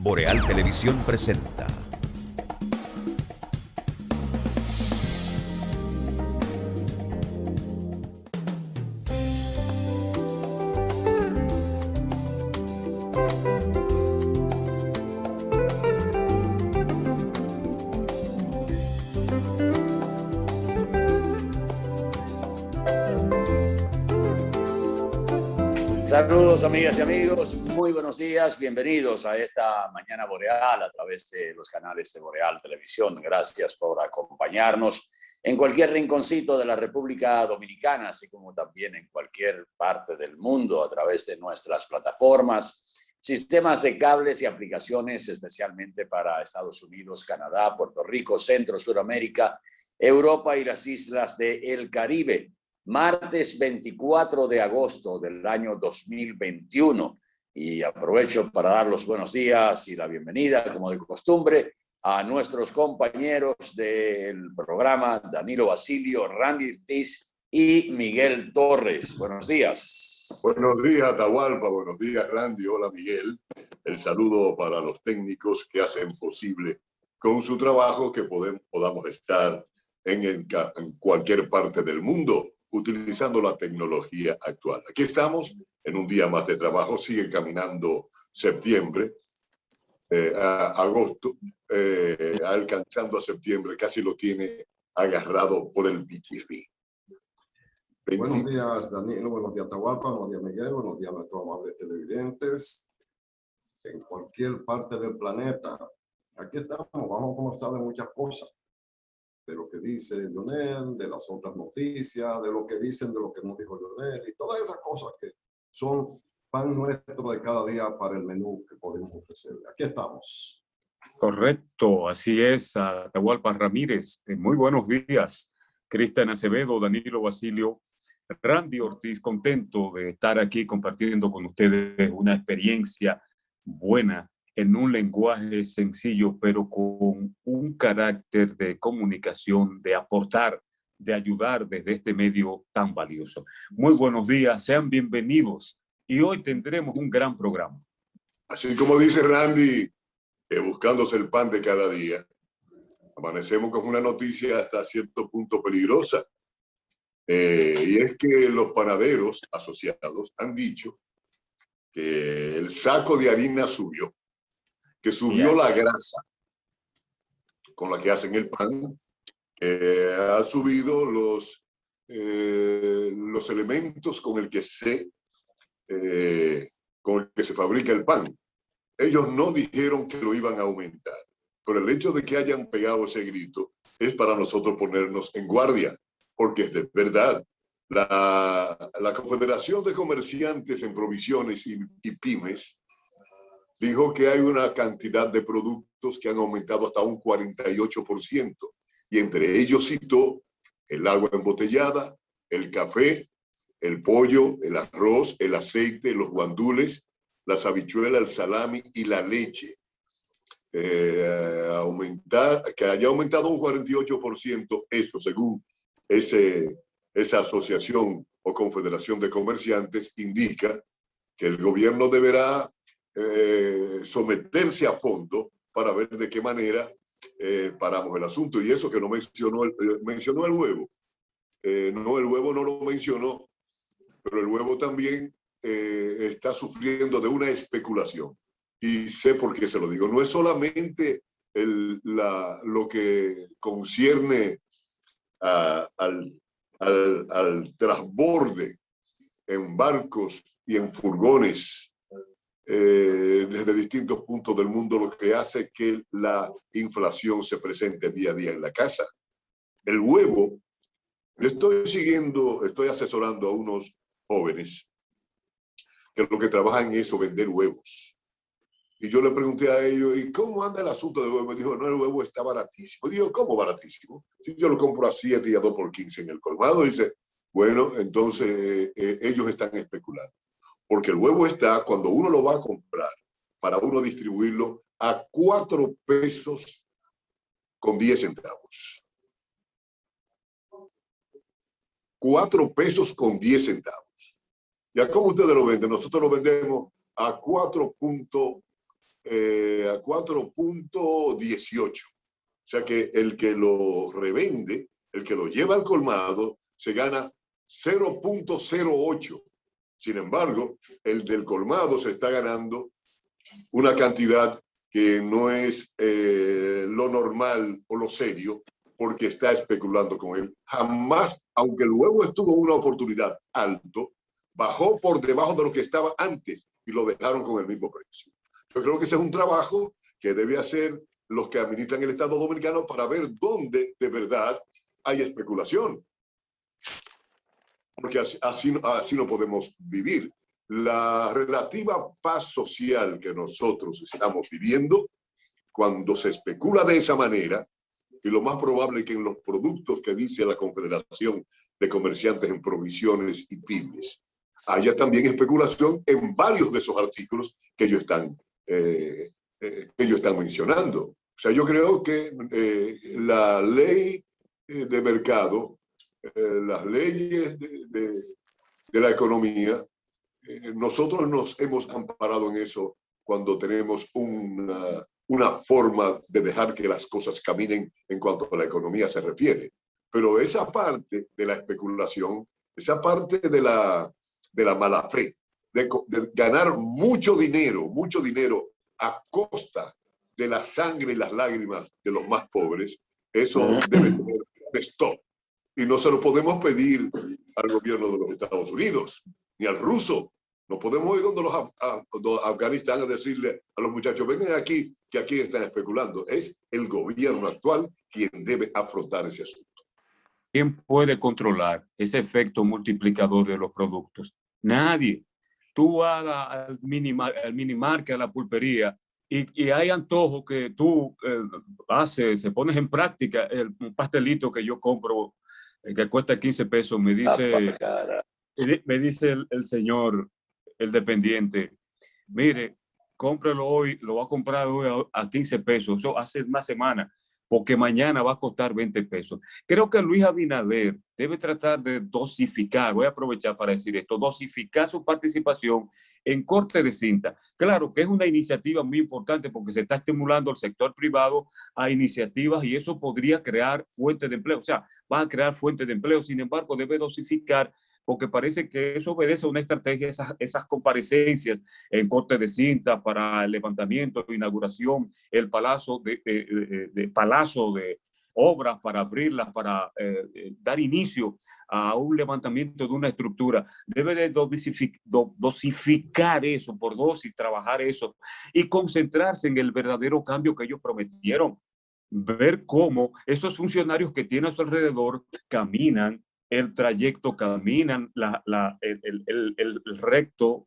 Boreal Televisión presenta. Saludos amigas y amigos, muy buenos días, bienvenidos a esta Mañana Boreal a través de los canales de Boreal Televisión. Gracias por acompañarnos en cualquier rinconcito de la República Dominicana, así como también en cualquier parte del mundo a través de nuestras plataformas, sistemas de cables y aplicaciones especialmente para Estados Unidos, Canadá, Puerto Rico, Centro, Suramérica, Europa y las islas del Caribe. Martes 24 de agosto del año 2021 y aprovecho para dar los buenos días y la bienvenida, como de costumbre, a nuestros compañeros del programa, Danilo Basilio, Randy Ortiz y Miguel Torres. Buenos días. Buenos días, Atahualpa. Buenos días, Randy. Hola, Miguel. El saludo para los técnicos que hacen posible con su trabajo que podamos estar en cualquier parte del mundo utilizando la tecnología actual. Aquí estamos en un día más de trabajo, sigue caminando septiembre, agosto, alcanzando a septiembre, casi lo tiene agarrado por el pichirri. Buenos días, Danilo, buenos días, Atahualpa, buenos días, Miguel, buenos días a nuestros amables televidentes en cualquier parte del planeta. Aquí estamos, vamos a conversar de muchas cosas. De lo que dice Lionel, de las otras noticias, de lo que dicen, de lo que nos dijo Lionel, y todas esas cosas que son pan nuestro de cada día para el menú que podemos ofrecerle. Aquí estamos. Correcto, así es, Atahualpa Ramírez. Muy buenos días, Cristian Acevedo, Danilo Basilio, Randy Ortiz, contento de estar aquí compartiendo con ustedes una experiencia buena en un lenguaje sencillo, pero con un carácter de comunicación, de aportar, de ayudar desde este medio tan valioso. Muy buenos días, sean bienvenidos y hoy tendremos un gran programa. Así como dice Randy, buscándose el pan de cada día, amanecemos con una noticia hasta cierto punto peligrosa. Y es que los panaderos asociados han dicho que el saco de harina subió, que subió la grasa con la que hacen el pan, ha subido los elementos con el que se fabrica el pan. Ellos no dijeron que lo iban a aumentar, pero el hecho de que hayan pegado ese grito es para nosotros ponernos en guardia, porque es de verdad. La Confederación de Comerciantes en Provisiones y Pymes dijo que hay una cantidad de productos que han aumentado hasta un 48%, y entre ellos citó el agua embotellada, el café, el pollo, el arroz, el aceite, los guandules, las habichuelas, el salami y la leche. Que haya aumentado un 48%, eso según esa asociación o confederación de comerciantes, indica que el gobierno deberá someterse a fondo para ver de qué manera paramos el asunto. Y eso que no mencionó el huevo. No, el huevo no lo mencionó, pero el huevo también está sufriendo de una especulación. Y sé por qué se lo digo. No es solamente lo que concierne al transborde en barcos y en furgones desde distintos puntos del mundo, lo que hace que la inflación se presente día a día en la casa. El huevo, estoy asesorando a unos jóvenes que lo que trabajan en eso, vender huevos. Y yo le pregunté a ellos, ¿y cómo anda el asunto del huevo? Me dijo, no, el huevo está baratísimo. Digo, ¿cómo baratísimo? Si yo lo compro a 7 y a 2 por 15 en el colmado. Dice, bueno, entonces ellos están especulando. Porque el huevo está, cuando uno lo va a comprar, para uno distribuirlo, a 4 pesos con 10 centavos. 4 pesos con 10 centavos. ¿Y a cómo ustedes lo venden? Nosotros lo vendemos a 4.50 a 4.18. O sea que el que lo revende, el que lo lleva al colmado, se gana 0.08. Sin embargo, el del colmado se está ganando una cantidad que no es lo normal o lo serio, porque está especulando con él. Jamás, aunque luego estuvo una oportunidad alto, bajó por debajo de lo que estaba antes y lo dejaron con el mismo precio. Yo creo que ese es un trabajo que debe hacer los que administran el Estado Dominicano para ver dónde de verdad hay especulación. Porque así no podemos vivir. La relativa paz social que nosotros estamos viviendo, cuando se especula de esa manera, y lo más probable es que en los productos que dice la Confederación de Comerciantes en Provisiones y Pymes, haya también especulación en varios de esos artículos que ellos están mencionando. O sea, yo creo que la ley de mercado, las leyes de la economía, nosotros nos hemos amparado en eso cuando tenemos una forma de dejar que las cosas caminen en cuanto a la economía se refiere. Pero esa parte de la especulación, esa parte de la mala fe, de ganar mucho dinero a costa de la sangre y las lágrimas de los más pobres, eso debe tener un stop. Y no se lo podemos pedir al gobierno de los Estados Unidos, ni al ruso. No podemos ir donde los Afganistán a decirle a los muchachos, vengan aquí, que aquí están especulando. Es el gobierno actual quien debe afrontar ese asunto. ¿Quién puede controlar ese efecto multiplicador de los productos? Nadie. Tú vas al minimarket, a la pulpería, y hay antojos que tú se pones en práctica. Un pastelito que yo compro, que cuesta 15 pesos, me dice el señor, el dependiente, mire, cómprelo hoy, lo va a comprar hoy a 15 pesos, eso hace una semana, porque mañana va a costar 20 pesos. Creo que Luis Abinader debe tratar de dosificar, voy a aprovechar para decir esto, dosificar su participación en corte de cinta. Claro que es una iniciativa muy importante porque se está estimulando el sector privado a iniciativas y eso podría crear fuentes de empleo, o sea, va a crear fuentes de empleo. Sin embargo, debe dosificar, porque parece que eso obedece a una estrategia, esas comparecencias en corte de cinta para el levantamiento, inauguración, el palacio de obras para abrirlas, para dar inicio a un levantamiento de una estructura. Debe de dosificar eso por dosis, trabajar eso y concentrarse en el verdadero cambio que ellos prometieron. Ver cómo esos funcionarios que tienen a su alrededor caminan el trayecto, caminan el reto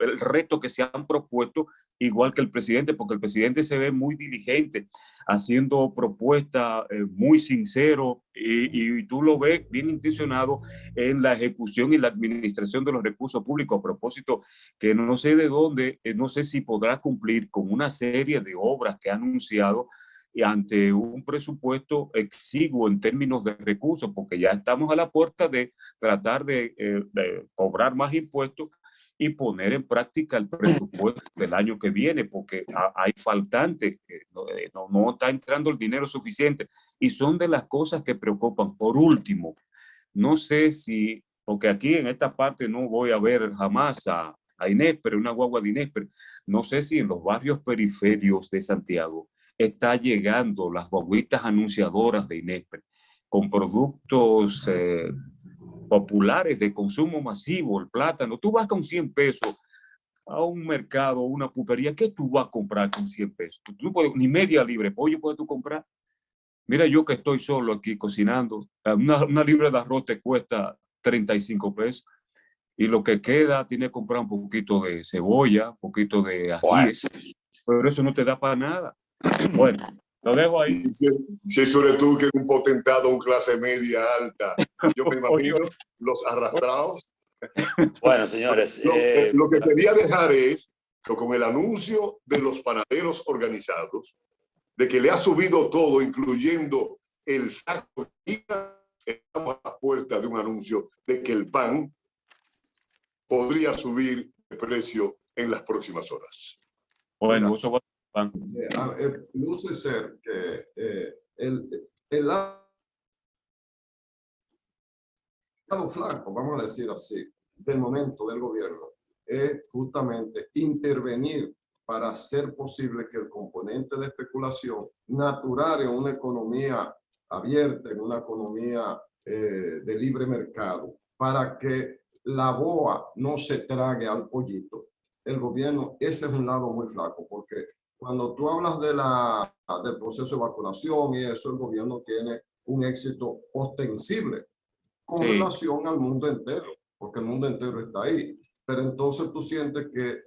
que se han propuesto, igual que el presidente, porque el presidente se ve muy diligente, haciendo propuestas muy sincero, y tú lo ves bien intencionado en la ejecución y la administración de los recursos públicos. A propósito, que no sé de dónde, no sé si podrá cumplir con una serie de obras que ha anunciado, y ante un presupuesto exiguo en términos de recursos, porque ya estamos a la puerta de tratar de cobrar más impuestos y poner en práctica el presupuesto del año que viene, porque hay faltantes, no está entrando el dinero suficiente, y son de las cosas que preocupan. Por último, no sé si, porque aquí en esta parte no voy a ver jamás a Inespre, una guagua de Inespre, no sé si en los barrios periféricos de Santiago está llegando las guaguitas anunciadoras de Inespre con productos populares de consumo masivo, el plátano. Tú vas con 100 pesos a un mercado, una pulpería, ¿qué tú vas a comprar con 100 pesos? Tú no puedes, ni media libre pollo puedes tú comprar. Mira, yo que estoy solo aquí cocinando, una libra de arroz te cuesta 35 pesos. Y lo que queda, tiene que comprar un poquito de cebolla, un poquito de ajíes, pero eso no te da para nada. Bueno, lo dejo ahí. Si sobre tú que es un potentado, un clase media alta, yo me imagino los arrastrados. Bueno, señores. Lo que quería dejar es que con el anuncio de los panaderos organizados, de que le ha subido todo, incluyendo el saco, estamos a la puerta de un anuncio de que el pan podría subir de precio en las próximas horas. Bueno, eso va Luce ser que el lado flaco, vamos a decir así, del momento del gobierno es justamente intervenir para hacer posible que el componente de especulación natural en una economía abierta, en una economía de libre mercado, para que la boa no se trague al pollito. El gobierno, ese es un lado muy flaco, porque cuando tú hablas del proceso de vacunación y eso, el gobierno tiene un éxito ostensible con relación al mundo entero, porque el mundo entero está ahí. Pero entonces tú sientes que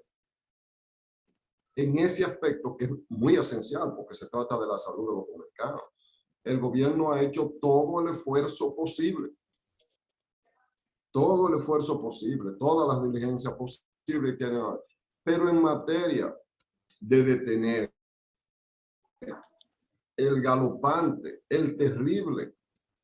en ese aspecto, que es muy esencial, porque se trata de la salud de los dominicanos, el gobierno ha hecho todo el esfuerzo posible, todas las diligencias posibles, pero en materia de detener el galopante, el terrible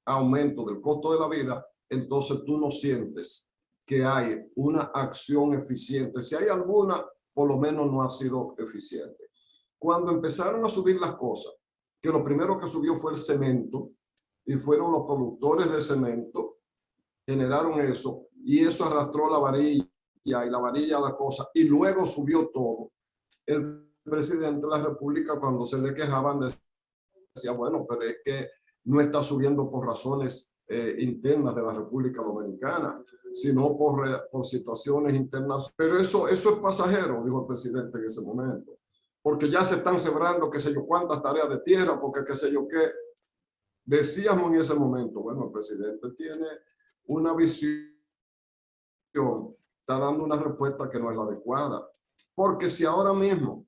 aumento del costo de la vida, entonces tú no sientes que hay una acción eficiente. Si hay alguna, por lo menos no ha sido eficiente. Cuando empezaron a subir las cosas, que lo primero que subió fue el cemento, y fueron los productores de cemento, generaron eso, y eso arrastró la varilla, y la varilla la cosa, y luego subió todo. El presidente de la República, cuando se le quejaban, decía, bueno, pero es que no está subiendo por razones internas de la República Dominicana, sino por situaciones internas. Pero eso es pasajero, dijo el presidente en ese momento, porque ya se están sembrando qué sé yo cuántas tareas de tierra, porque qué sé yo qué. Decíamos en ese momento, bueno, el presidente tiene una visión, está dando una respuesta que no es la adecuada, porque si ahora mismo,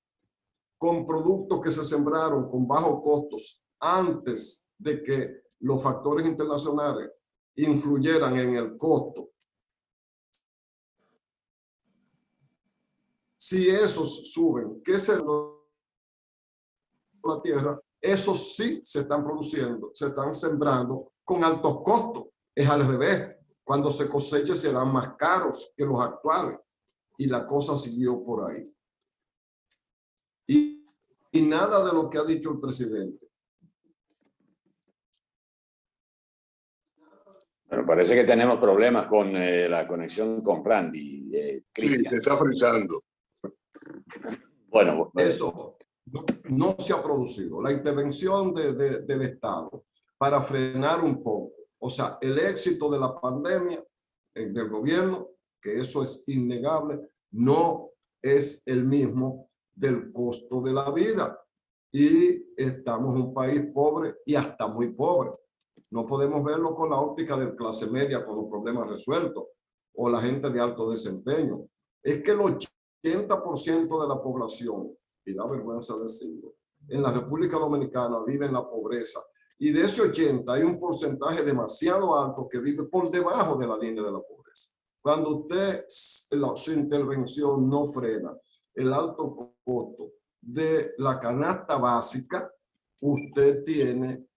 con productos que se sembraron con bajos costos antes de que los factores internacionales influyeran en el costo, si esos suben, ¿qué se la tierra? Esos sí se están produciendo, se están sembrando con altos costos. Es al revés. Cuando se coseche serán más caros que los actuales. Y la cosa siguió por ahí. Y nada de lo que ha dicho el presidente. Bueno, parece que tenemos problemas con la conexión con Randy. Sí, se está frizando. Bueno, eso no se ha producido. La intervención del Estado para frenar un poco. O sea, el éxito de la pandemia del gobierno, que eso es innegable, no es el mismo del costo de la vida. Y estamos en un país pobre y hasta muy pobre. No podemos verlo con la óptica de clase media con los problemas resueltos o la gente de alto desempeño. Es que el 80% de la población, y da vergüenza decirlo, en la República Dominicana vive en la pobreza. Y de ese 80 hay un porcentaje demasiado alto que vive por debajo de la línea de la pobreza. Cuando usted, su intervención no frena el alto costo de la canasta básica, usted tiene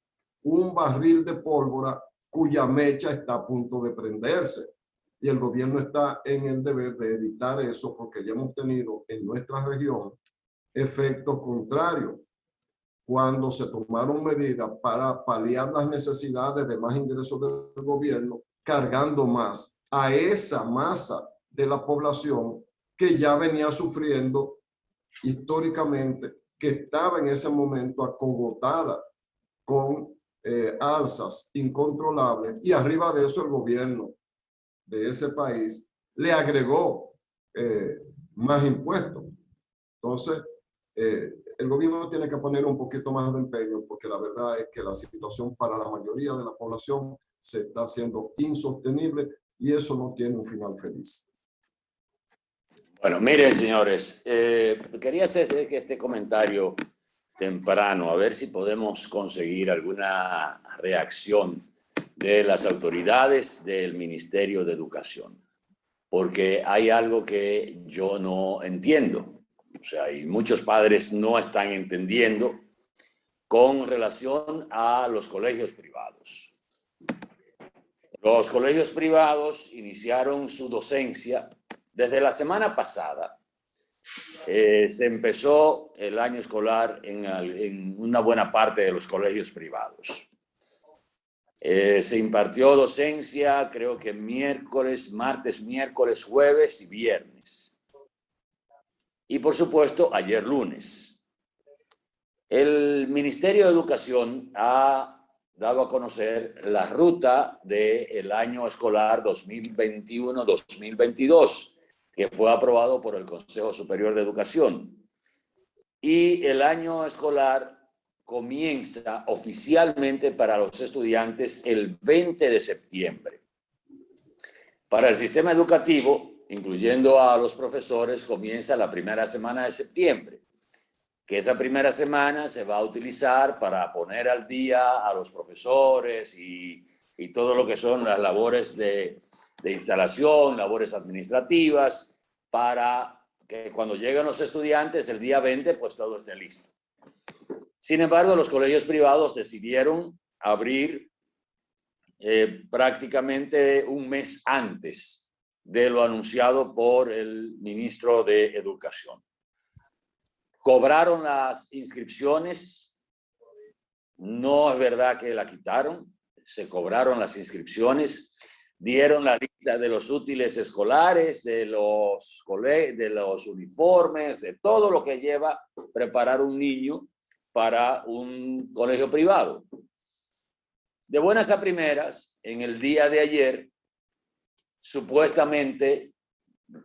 un barril de pólvora cuya mecha está a punto de prenderse. Y el gobierno está en el deber de evitar eso, porque ya hemos tenido en nuestra región efectos contrarios cuando se tomaron medidas para paliar las necesidades de más ingresos del gobierno, cargando más a esa masa de la población que ya venía sufriendo históricamente, que estaba en ese momento acogotada con alzas incontrolables, y arriba de eso el gobierno de ese país le agregó más impuestos. Entonces, el gobierno tiene que poner un poquito más de empeño, porque la verdad es que la situación para la mayoría de la población se está haciendo insostenible y eso no tiene un final feliz. Bueno, miren, señores, quería hacer este comentario temprano, a ver si podemos conseguir alguna reacción de las autoridades del Ministerio de Educación, porque hay algo que yo no entiendo. O sea, y muchos padres no están entendiendo con relación a los colegios privados. Los colegios privados iniciaron su docencia desde la semana pasada se empezó el año escolar en una buena parte de los colegios privados. Se impartió docencia, creo que martes, miércoles, jueves y viernes. Y por supuesto, ayer lunes. El Ministerio de Educación ha dado a conocer la ruta del año escolar 2021-2022, que fue aprobado por el Consejo Superior de Educación. Y el año escolar comienza oficialmente para los estudiantes el 20 de septiembre. Para el sistema educativo, incluyendo a los profesores, comienza la primera semana de septiembre, que esa primera semana se va a utilizar para poner al día a los profesores y todo lo que son las labores de instalación, labores administrativas, para que cuando lleguen los estudiantes el día 20, pues todo esté listo. Sin embargo, los colegios privados decidieron abrir prácticamente un mes antes de lo anunciado por el ministro de Educación. Cobraron las inscripciones, no es verdad que la quitaron, se cobraron las inscripciones, dieron la lista de los útiles escolares, de los uniformes, de todo lo que lleva preparar un niño para un colegio privado. De buenas a primeras, en el día de ayer, supuestamente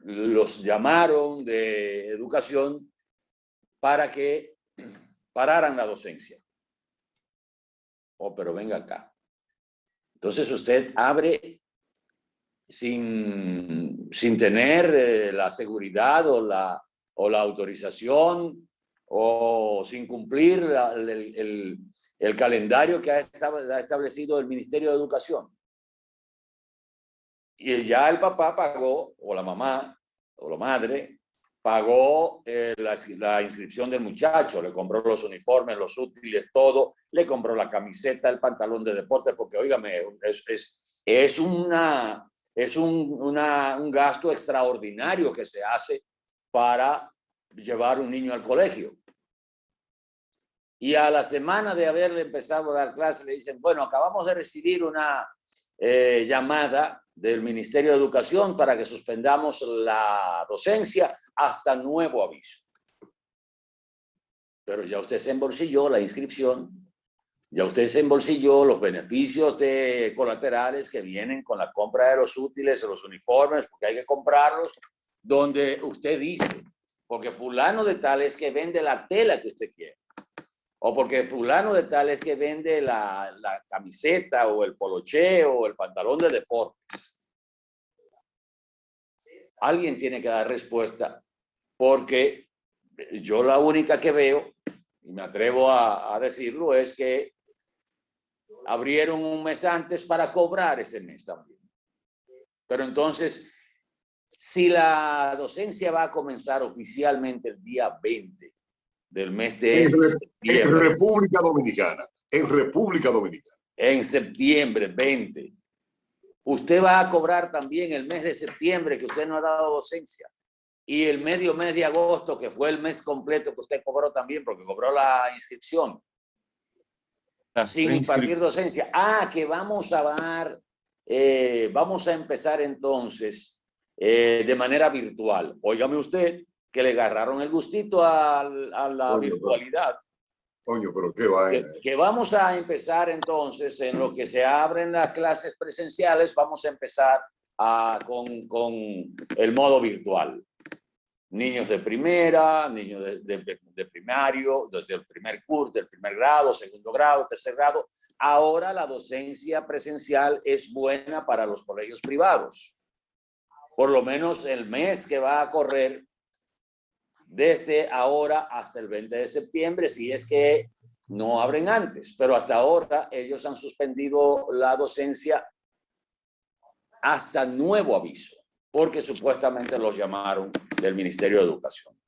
los llamaron de educación para que pararan la docencia. Oh, pero venga acá. Entonces usted abre sin tener la seguridad o la autorización o sin cumplir el calendario que ha establecido el Ministerio de Educación. Y ya el papá pagó, o la mamá, o la madre, pagó la inscripción del muchacho, le compró los uniformes, los útiles, todo, le compró la camiseta, el pantalón de deporte, porque, óigame, es un gasto extraordinario que se hace para llevar un niño al colegio. Y a la semana de haberle empezado a dar clases, le dicen, bueno, acabamos de recibir una llamada del Ministerio de Educación para que suspendamos la docencia hasta nuevo aviso. Pero ya usted se embolsilló la inscripción, ya usted se embolsilló los beneficios colaterales que vienen con la compra de los útiles, de los uniformes, porque hay que comprarlos, donde usted dice, porque fulano de tal es que vende la tela que usted quiere, o porque fulano de tal es que vende la camiseta o el poloché o el pantalón de deportes. Alguien tiene que dar respuesta, porque yo la única que veo, y me atrevo a decirlo, es que abrieron un mes antes para cobrar ese mes también. Pero entonces, si la docencia va a comenzar oficialmente el día 20 del mes de septiembre. En República Dominicana. En República Dominicana. En septiembre 20. Usted va a cobrar también el mes de septiembre que usted no ha dado docencia. Y el medio mes de agosto, que fue el mes completo que usted cobró también, porque cobró la inscripción. Sin impartir docencia. Que vamos a dar, vamos a empezar entonces de manera virtual. Óigame usted, que le agarraron el gustito a la virtualidad. Coño, pero qué vaina. Que vamos a empezar entonces, en lo que se abren las clases presenciales, vamos a empezar con el modo virtual. Niños de primera, niños de primario, desde el primer curso, del primer grado, segundo grado, tercer grado. Ahora la docencia presencial es buena para los colegios privados. Por lo menos el mes que va a correr desde ahora hasta el 20 de septiembre, si es que no abren antes. Pero hasta ahora ellos han suspendido la docencia hasta nuevo aviso, porque supuestamente los llamaron del Ministerio de Educación.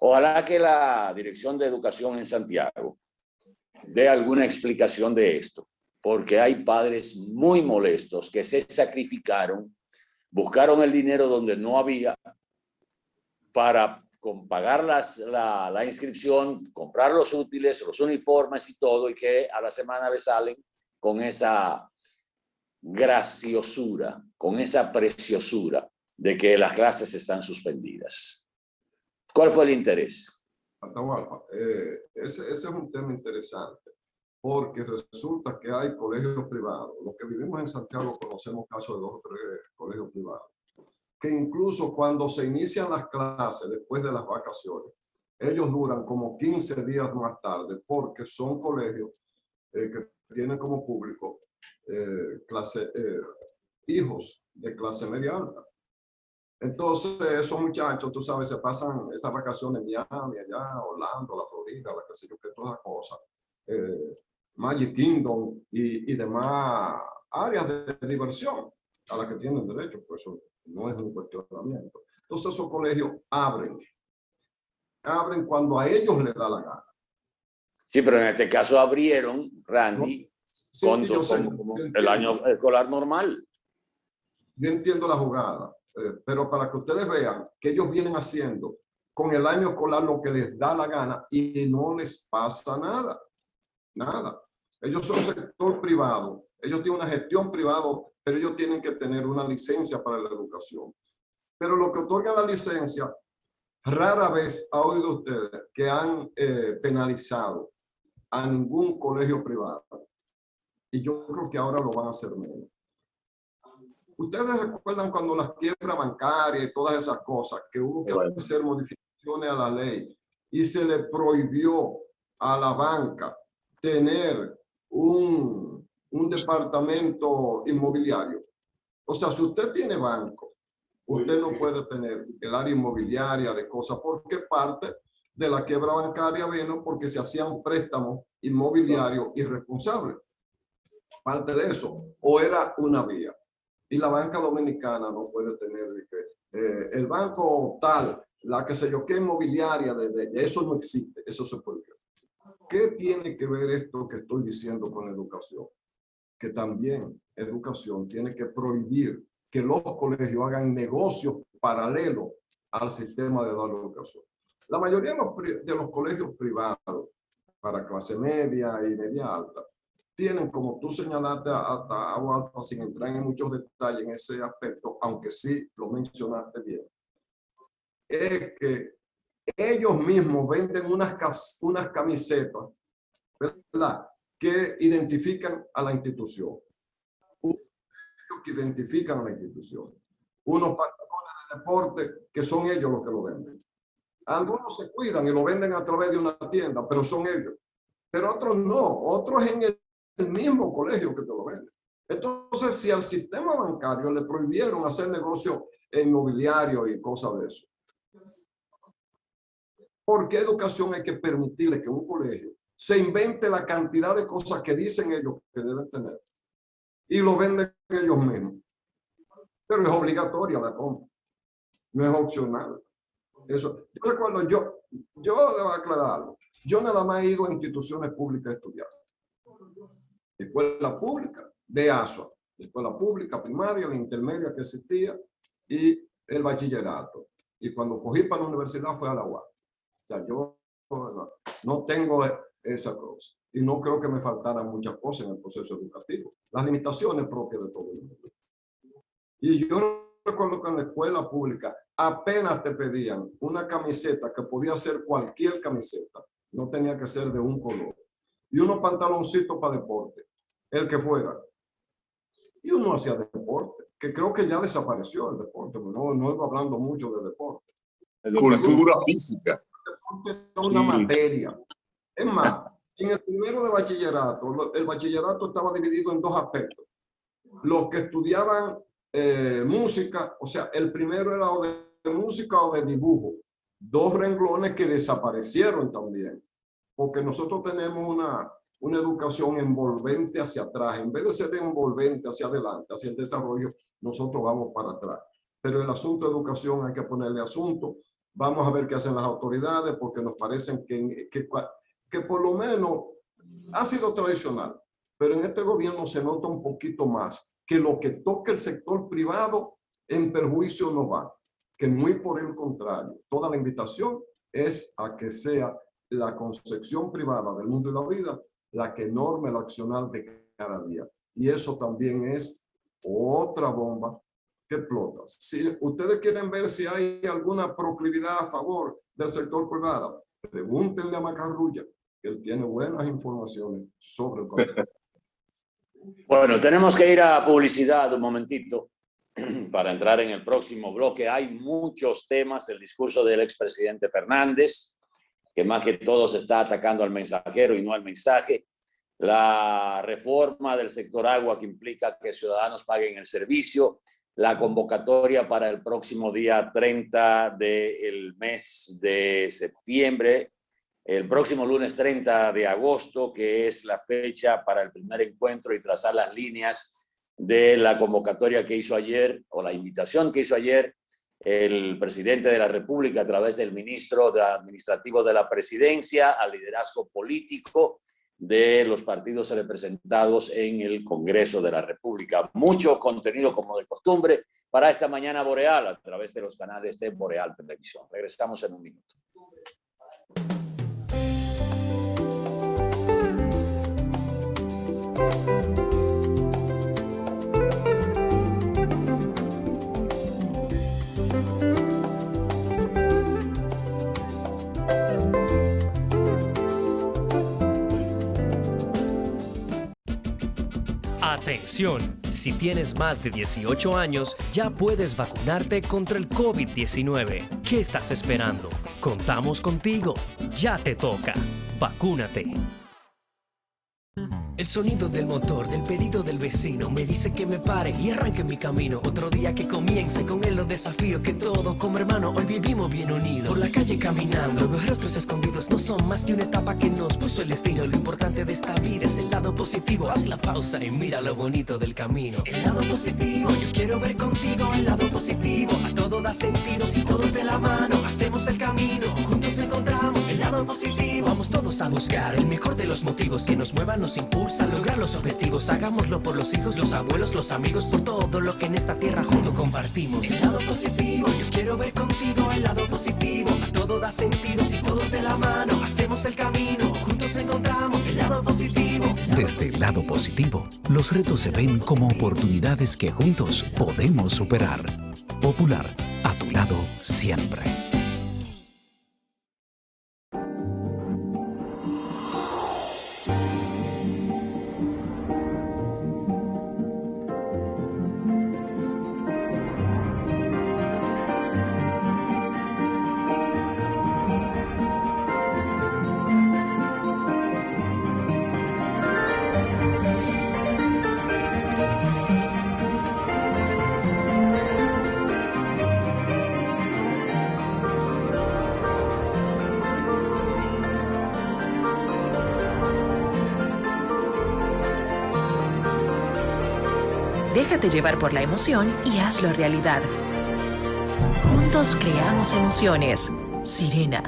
Ojalá que la Dirección de Educación en Santiago dé alguna explicación de esto, porque hay padres muy molestos que se sacrificaron, buscaron el dinero donde no había para con pagar la inscripción, comprar los útiles, los uniformes y todo, y que a la semana le salen con esa graciosura, con esa preciosura de que las clases están suspendidas. ¿Cuál fue el interés? Atahualpa, ese es un tema interesante, porque resulta que hay colegios privados. Los que vivimos en Santiago conocemos casos de 2 o 3 colegios privados, que incluso cuando se inician las clases después de las vacaciones, ellos duran como 15 días más tarde, porque son colegios que tienen como público hijos de clase media alta. Entonces, esos muchachos, tú sabes, se pasan estas vacaciones en Miami, allá, Orlando, la Florida, la que sé yo, que todas las cosas, Magic Kingdom y demás áreas de diversión a las que tienen derecho, pues eso no es un cuestionamiento. Entonces, esos colegios abren cuando a ellos les da la gana. Sí, pero en este caso abrieron, Randy, ¿no? Sí, como el año escolar normal. Yo entiendo la jugada, pero para que ustedes vean que ellos vienen haciendo con el año escolar lo que les da la gana y no les pasa nada. Nada. Ellos son sector privado, ellos tienen una gestión privada, pero ellos tienen que tener una licencia para la educación. Pero lo que otorga la licencia, rara vez ha oído ustedes que han penalizado a ningún colegio privado. Y yo creo que ahora lo van a hacer menos. Ustedes recuerdan cuando la quiebra bancaria y todas esas cosas, que hubo que hacer modificaciones a la ley y se le prohibió a la banca tener un departamento inmobiliario. O sea, si usted tiene banco, usted no puede tener el área inmobiliaria de cosas, porque parte de la quiebra bancaria vino porque se hacían préstamos inmobiliarios irresponsables. Parte de eso, o era una vía. Y la banca dominicana no puede tener el banco tal, la que se yo que inmobiliaria, eso no existe, eso se puede. ¿Qué tiene que ver esto que estoy diciendo con educación? Que también educación tiene que prohibir que los colegios hagan negocios paralelos al sistema de dar educación. La mayoría de los colegios privados para clase media y media alta tienen, como tú señalaste, hasta sin entrar en muchos detalles en ese aspecto, aunque sí lo mencionaste bien, es que ellos mismos venden unas camisetas, ¿verdad?, que identifican a la institución. Ellos que identifican a la institución. Unos pantalones de deporte que son ellos los que lo venden. Algunos se cuidan y lo venden a través de una tienda, pero son ellos. Pero otros no, otros en el mismo colegio que te lo venden. Entonces, si al sistema bancario le prohibieron hacer negocios inmobiliarios y cosas de eso, ¿por qué educación hay que permitirle que un colegio se invente la cantidad de cosas que dicen ellos que deben tener y lo venden ellos mismos? Pero es obligatoria la compra, no es opcional. Eso. Yo recuerdo, yo debo aclarar algo. Yo nada más he ido a instituciones públicas a estudiar. Escuela pública de ASUA, escuela pública primaria, la intermedia que existía y el bachillerato. Y cuando cogí para la universidad fue a la UAS. O sea, yo no tengo esa cosa. Y no creo que me faltaran muchas cosas en el proceso educativo. Las limitaciones propias de todo el mundo. Y yo recuerdo que en la escuela pública apenas te pedían una camiseta que podía ser cualquier camiseta. No tenía que ser de un color. Y unos pantaloncitos para deporte, el que fuera. Y uno hacía deporte, que creo que ya desapareció el deporte. No iba hablando mucho de deporte. Cultura física. Una materia. Es más, en el primero de bachillerato, el bachillerato estaba dividido en 2 aspectos. Los que estudiaban música, o sea, el primero era o de música o de dibujo. 2 renglones que desaparecieron también, porque nosotros tenemos una educación envolvente hacia atrás. En vez de ser envolvente hacia adelante, hacia el desarrollo, nosotros vamos para atrás. Pero el asunto de educación hay que ponerle asunto. Vamos a ver qué hacen las autoridades, porque nos parecen que por lo menos ha sido tradicional, pero en este gobierno se nota un poquito más que lo que toca el sector privado en perjuicio no va. que muy por el contrario, toda la invitación es a que sea la concepción privada del mundo y la vida la que norme el accionar de cada día. Y eso también es otra bomba que explota. Si ustedes quieren ver si hay alguna proclividad a favor del sector privado, pregúntenle a Macarrulla, que él tiene buenas informaciones sobre el problema. Bueno, tenemos que ir a publicidad un momentito para entrar en el próximo bloque. Hay muchos temas, el discurso del expresidente Fernández, que más que todo se está atacando al mensajero y no al mensaje. La reforma del sector agua, que implica que ciudadanos paguen el servicio. La convocatoria para el próximo día 30 del mes de septiembre. El próximo lunes 30 de agosto, que es la fecha para el primer encuentro y trazar las líneas de la convocatoria que hizo ayer, o la invitación que hizo ayer, el presidente de la República a través del ministro administrativo de la presidencia al liderazgo político de los partidos representados en el Congreso de la República. Mucho contenido, como de costumbre, para esta mañana boreal a través de los canales de Boreal Televisión. Regresamos en un minuto. Atención, si tienes más de 18 años, ya puedes vacunarte contra el COVID-19. ¿Qué estás esperando? Contamos contigo. Ya te toca. Vacúnate. El sonido del motor, del pedido del vecino, me dice que me pare y arranque mi camino. Otro día que comience, con él los desafíos que todo como hermano hoy vivimos bien unidos. Por la calle caminando, los rostros escondidos no son más que una etapa que nos puso el destino. Lo importante de esta vida es el lado positivo. Haz la pausa y mira lo bonito del camino. El lado positivo, yo quiero ver contigo el lado positivo. A todo da sentido si todos de la mano hacemos el camino. Juntos encontramos el lado positivo. Vamos todos a buscar el mejor de los motivos que nos muevan, nos impulsan a lograr los objetivos. Hagámoslo por los hijos, los abuelos, los amigos, por todo lo que en esta tierra juntos compartimos. El lado positivo, yo quiero ver contigo el lado positivo. A todo da sentido si todos de la mano hacemos el camino. Juntos encontramos el lado positivo. Desde el lado positivo, los retos se ven como oportunidades que juntos podemos superar. Popular, a tu lado siempre. Déjate llevar por la emoción y hazlo realidad. Juntos creamos emociones. Sirena.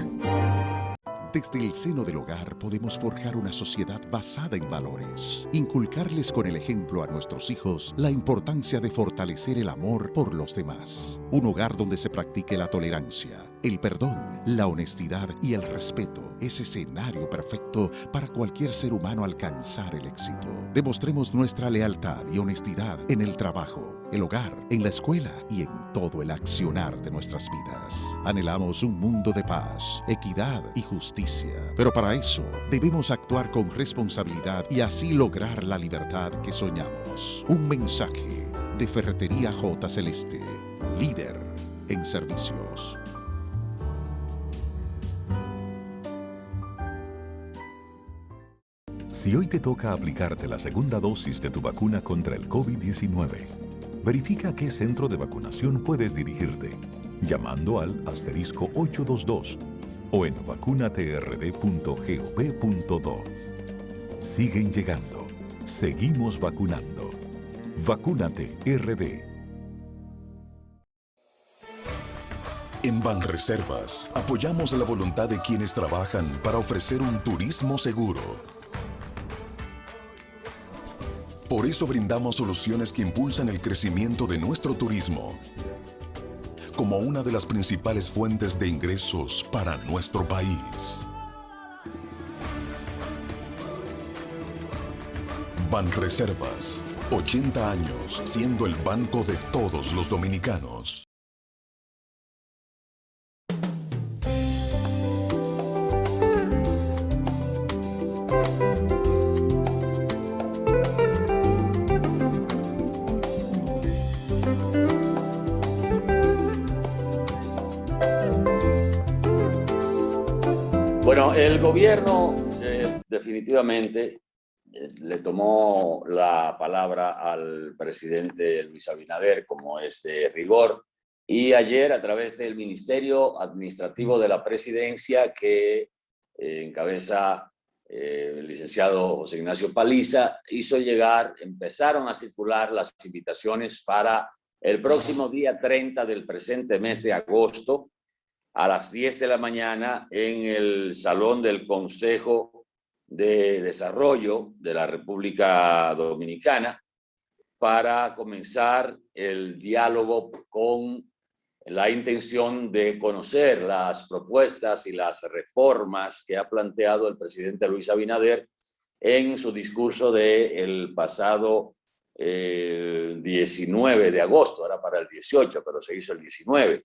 Desde el seno del hogar podemos forjar una sociedad basada en valores. Inculcarles con el ejemplo a nuestros hijos la importancia de fortalecer el amor por los demás. Un hogar donde se practique la tolerancia, el perdón, la honestidad y el respeto es escenario perfecto para cualquier ser humano alcanzar el éxito. Demostremos nuestra lealtad y honestidad en el trabajo, el hogar, en la escuela y en todo el accionar de nuestras vidas. Anhelamos un mundo de paz, equidad y justicia. Pero para eso debemos actuar con responsabilidad y así lograr la libertad que soñamos. Un mensaje de Ferretería J. Celeste, líder en servicios. Si hoy te toca aplicarte la segunda dosis de tu vacuna contra el COVID-19, verifica a qué centro de vacunación puedes dirigirte, llamando al *822 o en vacunatrd.gov.do. Siguen llegando. Seguimos vacunando. Vacúnate RD. En Banreservas apoyamos la voluntad de quienes trabajan para ofrecer un turismo seguro. Por eso brindamos soluciones que impulsan el crecimiento de nuestro turismo, como una de las principales fuentes de ingresos para nuestro país. Banreservas, 80 años siendo el banco de todos los dominicanos. Bueno, el gobierno definitivamente le tomó la palabra al presidente Luis Abinader, como es de rigor, y ayer a través del Ministerio Administrativo de la Presidencia que encabeza el licenciado José Ignacio Paliza, empezaron a circular las invitaciones para el próximo día 30 del presente mes de agosto, a las 10 de la mañana en el Salón del Consejo de Desarrollo de la República Dominicana para comenzar el diálogo con la intención de conocer las propuestas y las reformas que ha planteado el presidente Luis Abinader en su discurso del pasado 19 de agosto, era para el 18, pero se hizo el 19.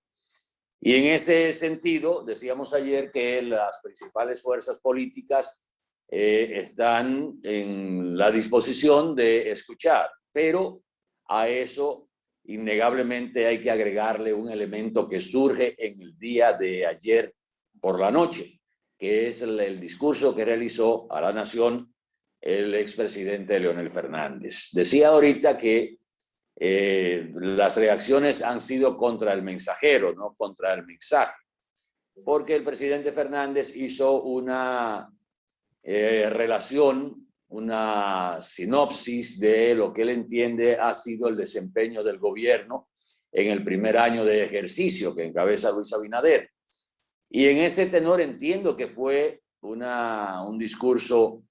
Y en ese sentido, decíamos ayer que las principales fuerzas políticas están en la disposición de escuchar, pero a eso innegablemente hay que agregarle un elemento que surge en el día de ayer por la noche, que es el discurso que realizó a la nación el expresidente Leonel Fernández. Decía ahorita que las reacciones han sido contra el mensajero, no contra el mensaje, porque el presidente Fernández hizo una relación, una sinopsis de lo que él entiende ha sido el desempeño del gobierno en el primer año de ejercicio que encabeza Luis Abinader. Y en ese tenor entiendo que fue un discurso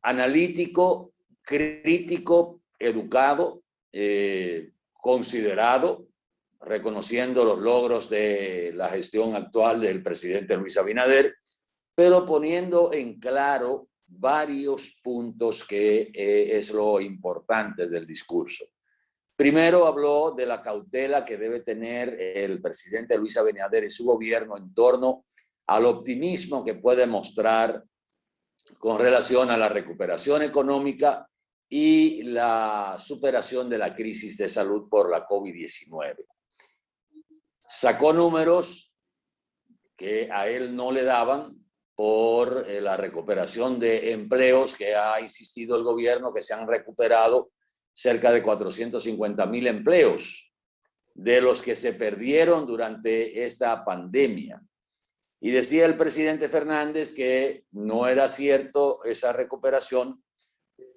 analítico, crítico, educado, considerado, reconociendo los logros de la gestión actual del presidente Luis Abinader, pero poniendo en claro varios puntos que es lo importante del discurso. Primero habló de la cautela que debe tener el presidente Luis Abinader y su gobierno en torno al optimismo que puede mostrar con relación a la recuperación económica y la superación de la crisis de salud por la COVID-19. Sacó números que a él no le daban por la recuperación de empleos que ha insistido el gobierno, que se han recuperado cerca de 450,000 empleos, de los que se perdieron durante esta pandemia. Y decía el presidente Fernández que no era cierto esa recuperación,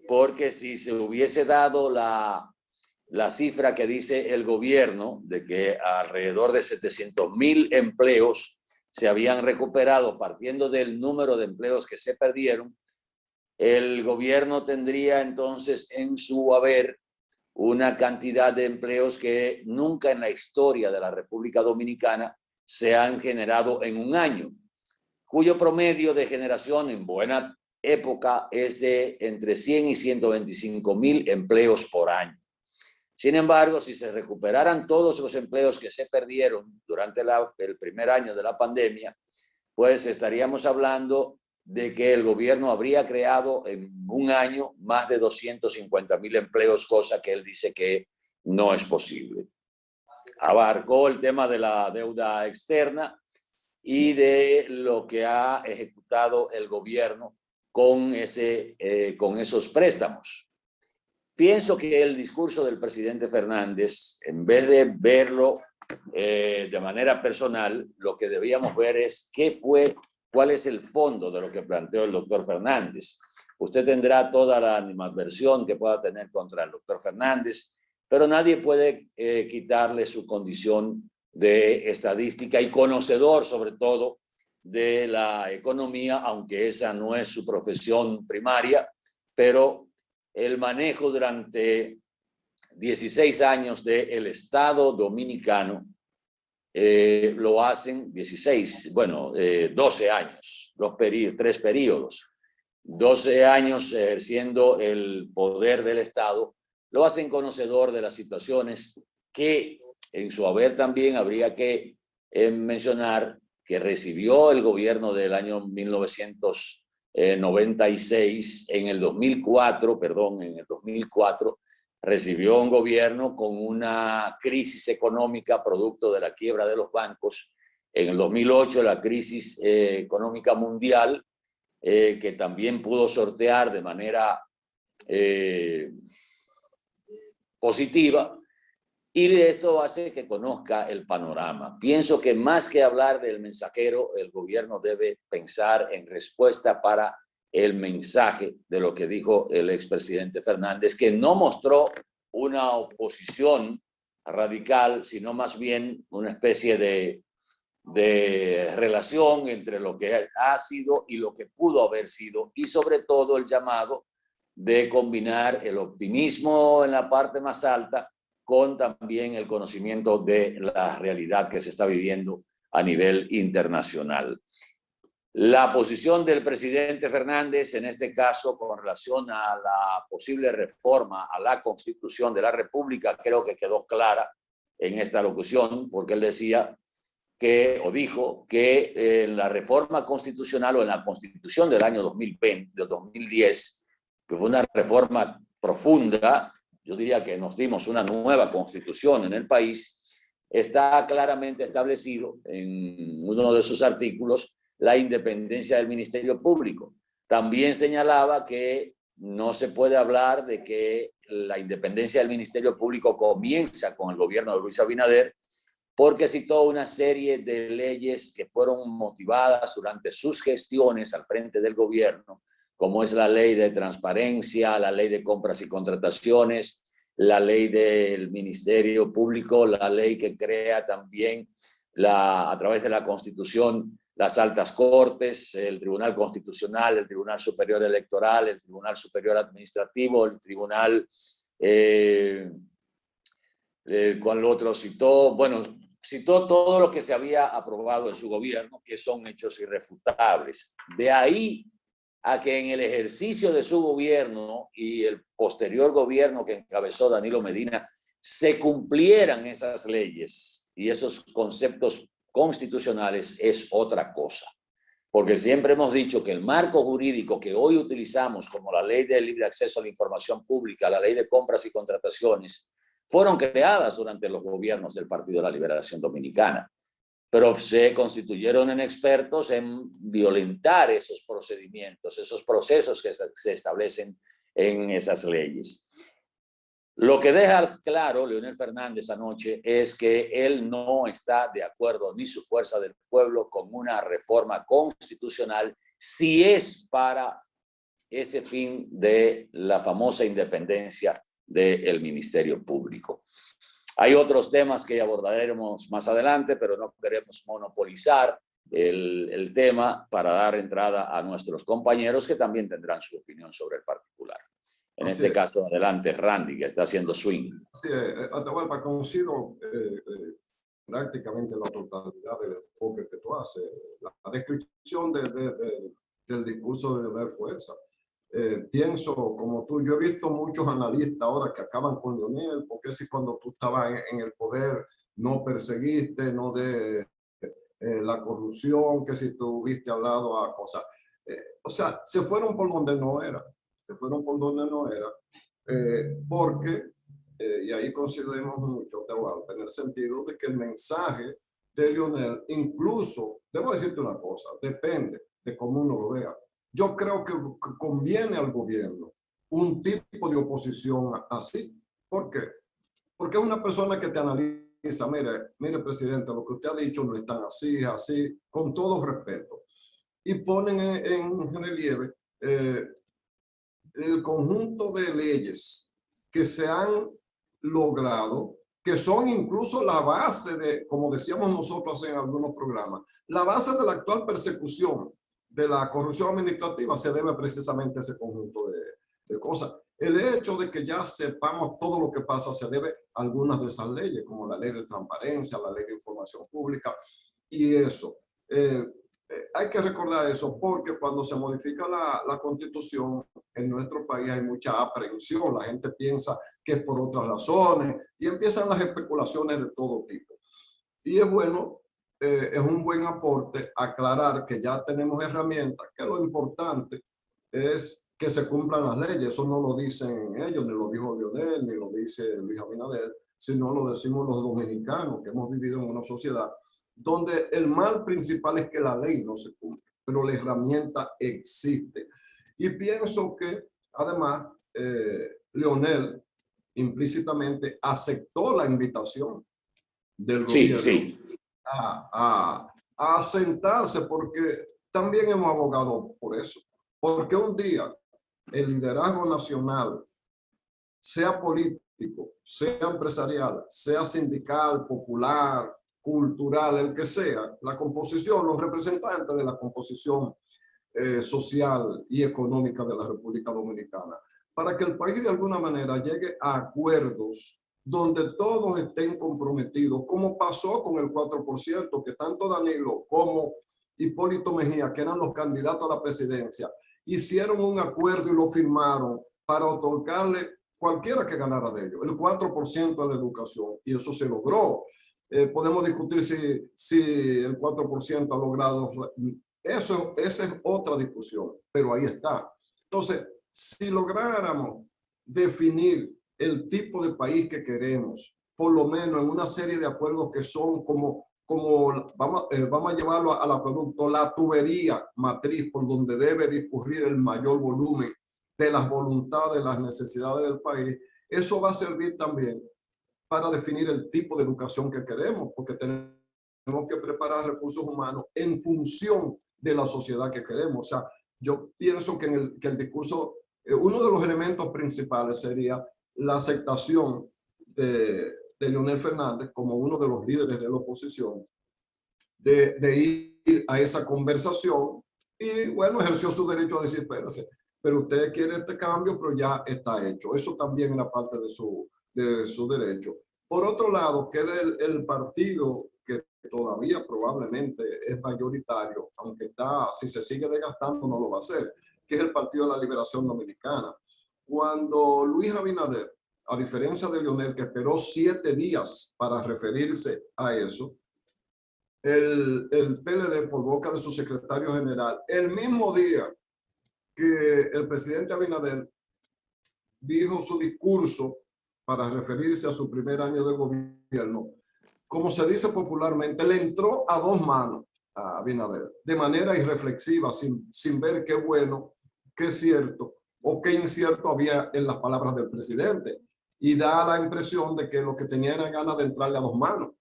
porque si se hubiese dado la cifra que dice el gobierno de que alrededor de 700,000 empleos se habían recuperado partiendo del número de empleos que se perdieron, el gobierno tendría entonces en su haber una cantidad de empleos que nunca en la historia de la República Dominicana se han generado en un año, cuyo promedio de generación en buena época es de entre 100 y 125,000 empleos por año. Sin embargo, si se recuperaran todos los empleos que se perdieron durante el primer año de la pandemia, pues estaríamos hablando de que el gobierno habría creado en un año más de 250,000 empleos, cosa que él dice que no es posible. Abarcó el tema de la deuda externa y de lo que ha ejecutado el gobierno con esos préstamos. Pienso que el discurso del presidente Fernández, en vez de verlo de manera personal, lo que debíamos ver es cuál es el fondo de lo que planteó el doctor Fernández. Usted tendrá toda la animadversión que pueda tener contra el doctor Fernández, pero nadie puede quitarle su condición de estadística y conocedor, sobre todo, de la economía, aunque esa no es su profesión primaria, pero el manejo durante 16 años del Estado Dominicano, lo hacen 12 años, 3 periodos, 12 años ejerciendo el poder del Estado, lo hacen conocedor de las situaciones que en su haber también habría que mencionar que recibió el gobierno del año 1996, en el 2004, recibió un gobierno con una crisis económica producto de la quiebra de los bancos. En el 2008 la crisis económica mundial, que también pudo sortear de manera positiva, y esto hace que conozca el panorama. Pienso que más que hablar del mensajero, el gobierno debe pensar en respuesta para el mensaje de lo que dijo el expresidente Fernández, que no mostró una oposición radical, sino más bien una especie de relación entre lo que ha sido y lo que pudo haber sido, y sobre todo el llamado de combinar el optimismo en la parte más alta con también el conocimiento de la realidad que se está viviendo a nivel internacional. La posición del presidente Fernández, en este caso, con relación a la posible reforma a la Constitución de la República, creo que quedó clara en esta locución, porque él decía que, o dijo que en la reforma constitucional o en la Constitución del año 2010, que fue una reforma profunda, yo diría que nos dimos una nueva constitución en el país, está claramente establecido en uno de sus artículos la independencia del Ministerio Público. También señalaba que no se puede hablar de que la independencia del Ministerio Público comienza con el gobierno de Luis Abinader, porque citó una serie de leyes que fueron motivadas durante sus gestiones al frente del gobierno, como es la ley de transparencia, la ley de compras y contrataciones, la ley del Ministerio Público, la ley que crea también a través de la Constitución las altas cortes, el Tribunal Constitucional, el Tribunal Superior Electoral, el Tribunal Superior Administrativo, el Tribunal, ¿cuál otro citó? Bueno, citó todo lo que se había aprobado en su gobierno, que son hechos irrefutables. De ahí a que en el ejercicio de su gobierno y el posterior gobierno que encabezó Danilo Medina se cumplieran esas leyes y esos conceptos constitucionales es otra cosa. Porque siempre hemos dicho que el marco jurídico que hoy utilizamos, como la ley de libre acceso a la información pública, la ley de compras y contrataciones, fueron creadas durante los gobiernos del Partido de la Liberación Dominicana, pero se constituyeron en expertos en violentar esos procedimientos, esos procesos que se establecen en esas leyes. Lo que deja claro Leonel Fernández anoche es que él no está de acuerdo, ni su Fuerza del Pueblo, con una reforma constitucional si es para ese fin de la famosa independencia del Ministerio Público. Hay otros temas que abordaremos más adelante, pero no queremos monopolizar el tema para dar entrada a nuestros compañeros que también tendrán su opinión sobre el particular. En este caso, adelante, Randy, que está haciendo swing. Sí, Atahualpa, coincido prácticamente la totalidad del enfoque que tú haces. La descripción del discurso de Leonel Fuerza. Pienso como tú, yo he visto muchos analistas ahora que acaban con Leonel, porque si cuando tú estabas en el poder no perseguiste, no de la corrupción, que si tuviste al lado a cosas. O sea, se fueron por donde no era. Se fueron por donde no era, porque, y ahí coincidimos mucho, en el sentido de que el mensaje de Leonel, incluso, debo decirte una cosa, depende de cómo uno lo vea. Yo creo que conviene al gobierno un tipo de oposición así. ¿Por qué? Porque es una persona que te analiza, mire, presidente, lo que usted ha dicho no es tan así, así, con todo respeto. Y ponen en relieve el conjunto de leyes que se han logrado, que son incluso la base de, como decíamos nosotros en algunos programas, la base de la actual persecución de la corrupción administrativa se debe precisamente a ese conjunto de cosas. El hecho de que ya sepamos todo lo que pasa se debe a algunas de esas leyes, como la ley de transparencia, la ley de información pública y eso. Hay que recordar eso porque cuando se modifica la Constitución en nuestro país hay mucha aprehensión. La gente piensa que es por otras razones y empiezan las especulaciones de todo tipo. Y es bueno, es un buen aporte aclarar que ya tenemos herramientas, que lo importante es que se cumplan las leyes. Eso no lo dicen ellos, ni lo dijo Leonel, ni lo dice Luis Abinader, sino lo decimos los dominicanos que hemos vivido en una sociedad donde el mal principal es que la ley no se cumple, pero la herramienta existe. Y pienso que, además, Leonel implícitamente aceptó la invitación del gobierno a sentarse, porque también hemos abogado por eso. Porque un día el liderazgo nacional, sea político, sea empresarial, sea sindical, popular, cultural, el que sea, la composición, los representantes de la composición social y económica de la República Dominicana, para que el país de alguna manera llegue a acuerdos donde todos estén comprometidos, como pasó con el 4%, que tanto Danilo como Hipólito Mejía, que eran los candidatos a la presidencia, hicieron un acuerdo y lo firmaron para otorgarle cualquiera que ganara de ellos, el 4% a la educación, y eso se logró. Podemos discutir si el 4% ha logrado eso, esa es otra discusión, pero ahí está. Entonces, si lográramos definir el tipo de país que queremos, por lo menos en una serie de acuerdos que son como vamos a llevarlo al acueducto, la tubería matriz por donde debe discurrir el mayor volumen de las voluntades, las necesidades del país, eso va a servir también para definir el tipo de educación que queremos, porque tenemos que preparar recursos humanos en función de la sociedad que queremos. O sea, yo pienso que que el discurso, uno de los elementos principales sería la aceptación de Leonel Fernández como uno de los líderes de la oposición, de ir a esa conversación y, bueno, ejerció su derecho a decir, espérese, pero usted quiere este cambio, pero ya está hecho. Eso también era parte de su derecho. Por otro lado, queda el partido que todavía probablemente es mayoritario, aunque si se sigue desgastando no lo va a hacer, que es el Partido de la Liberación Dominicana. Cuando Luis Abinader, a diferencia de Leonel, que esperó 7 días para referirse a eso, el PLD, por boca de su secretario general, el mismo día que el presidente Abinader dijo su discurso para referirse a su primer año de gobierno, como se dice popularmente, le entró a 2 manos a Abinader, de manera irreflexiva, sin ver qué bueno, qué cierto o qué incierto había en las palabras del presidente. Y da la impresión de que lo que tenía era ganas de entrarle a 2 manos.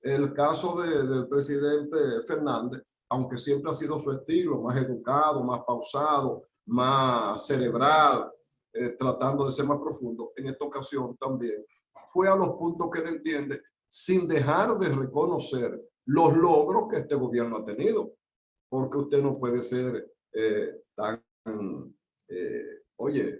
El caso del presidente Fernández, aunque siempre ha sido su estilo, más educado, más pausado, más cerebral, tratando de ser más profundo, en esta ocasión también fue a los puntos que él entiende, sin dejar de reconocer los logros que este gobierno ha tenido, porque usted no puede ser tan,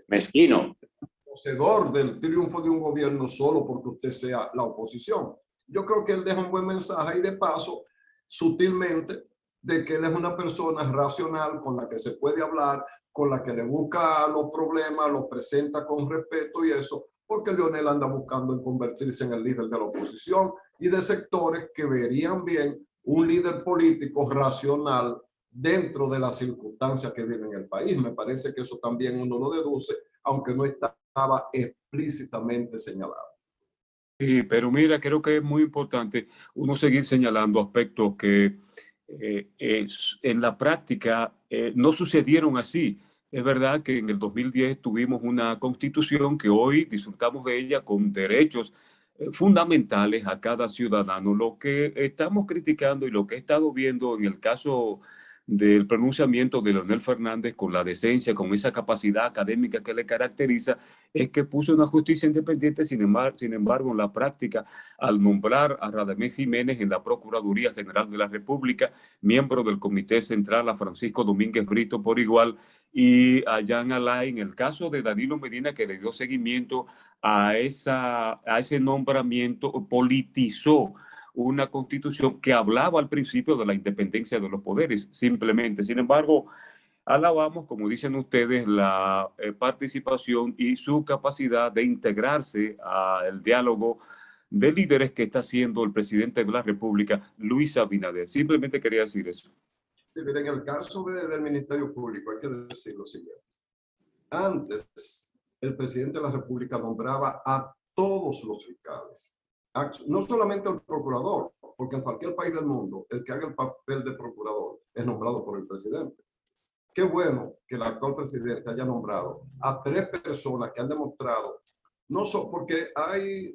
mezquino, poseedor del triunfo de un gobierno solo porque usted sea la oposición. Yo creo que él deja un buen mensaje y de paso, sutilmente, de que él es una persona racional con la que se puede hablar, con la que le busca los problemas, los presenta con respeto y eso, porque Leonel anda buscando en convertirse en el líder de la oposición y de sectores que verían bien un líder político racional dentro de las circunstancias que vive en el país. Me parece que eso también uno lo deduce, aunque no estaba explícitamente señalado. Sí, pero mira, creo que es muy importante uno seguir señalando aspectos que en la práctica no sucedieron así. Es verdad que en el 2010 tuvimos una constitución que hoy disfrutamos de ella con derechos fundamentales a cada ciudadano. Lo que estamos criticando y lo que he estado viendo en el caso del pronunciamiento de Leonel Fernández, con la decencia, con esa capacidad académica que le caracteriza, es que puso una justicia independiente. Sin embargo, en la práctica, al nombrar a Radamés Jiménez en la Procuraduría General de la República, miembro del Comité Central, a Francisco Domínguez Brito por igual, y a Jean Alain, en el caso de Danilo Medina, que le dio seguimiento a ese nombramiento, politizó una constitución que hablaba al principio de la independencia de los poderes, simplemente. Sin embargo, alabamos, como dicen ustedes, la participación y su capacidad de integrarse al diálogo de líderes que está haciendo el presidente de la República, Luis Abinader. Simplemente quería decir eso. Sí, miren, en el caso del Ministerio Público, hay que decir lo siguiente. Antes, el presidente de la República nombraba a todos los fiscales, no solamente al procurador, porque en cualquier país del mundo, el que haga el papel de procurador es nombrado por el presidente. Qué bueno que el actual presidente haya nombrado a 3 personas que han demostrado, no solo porque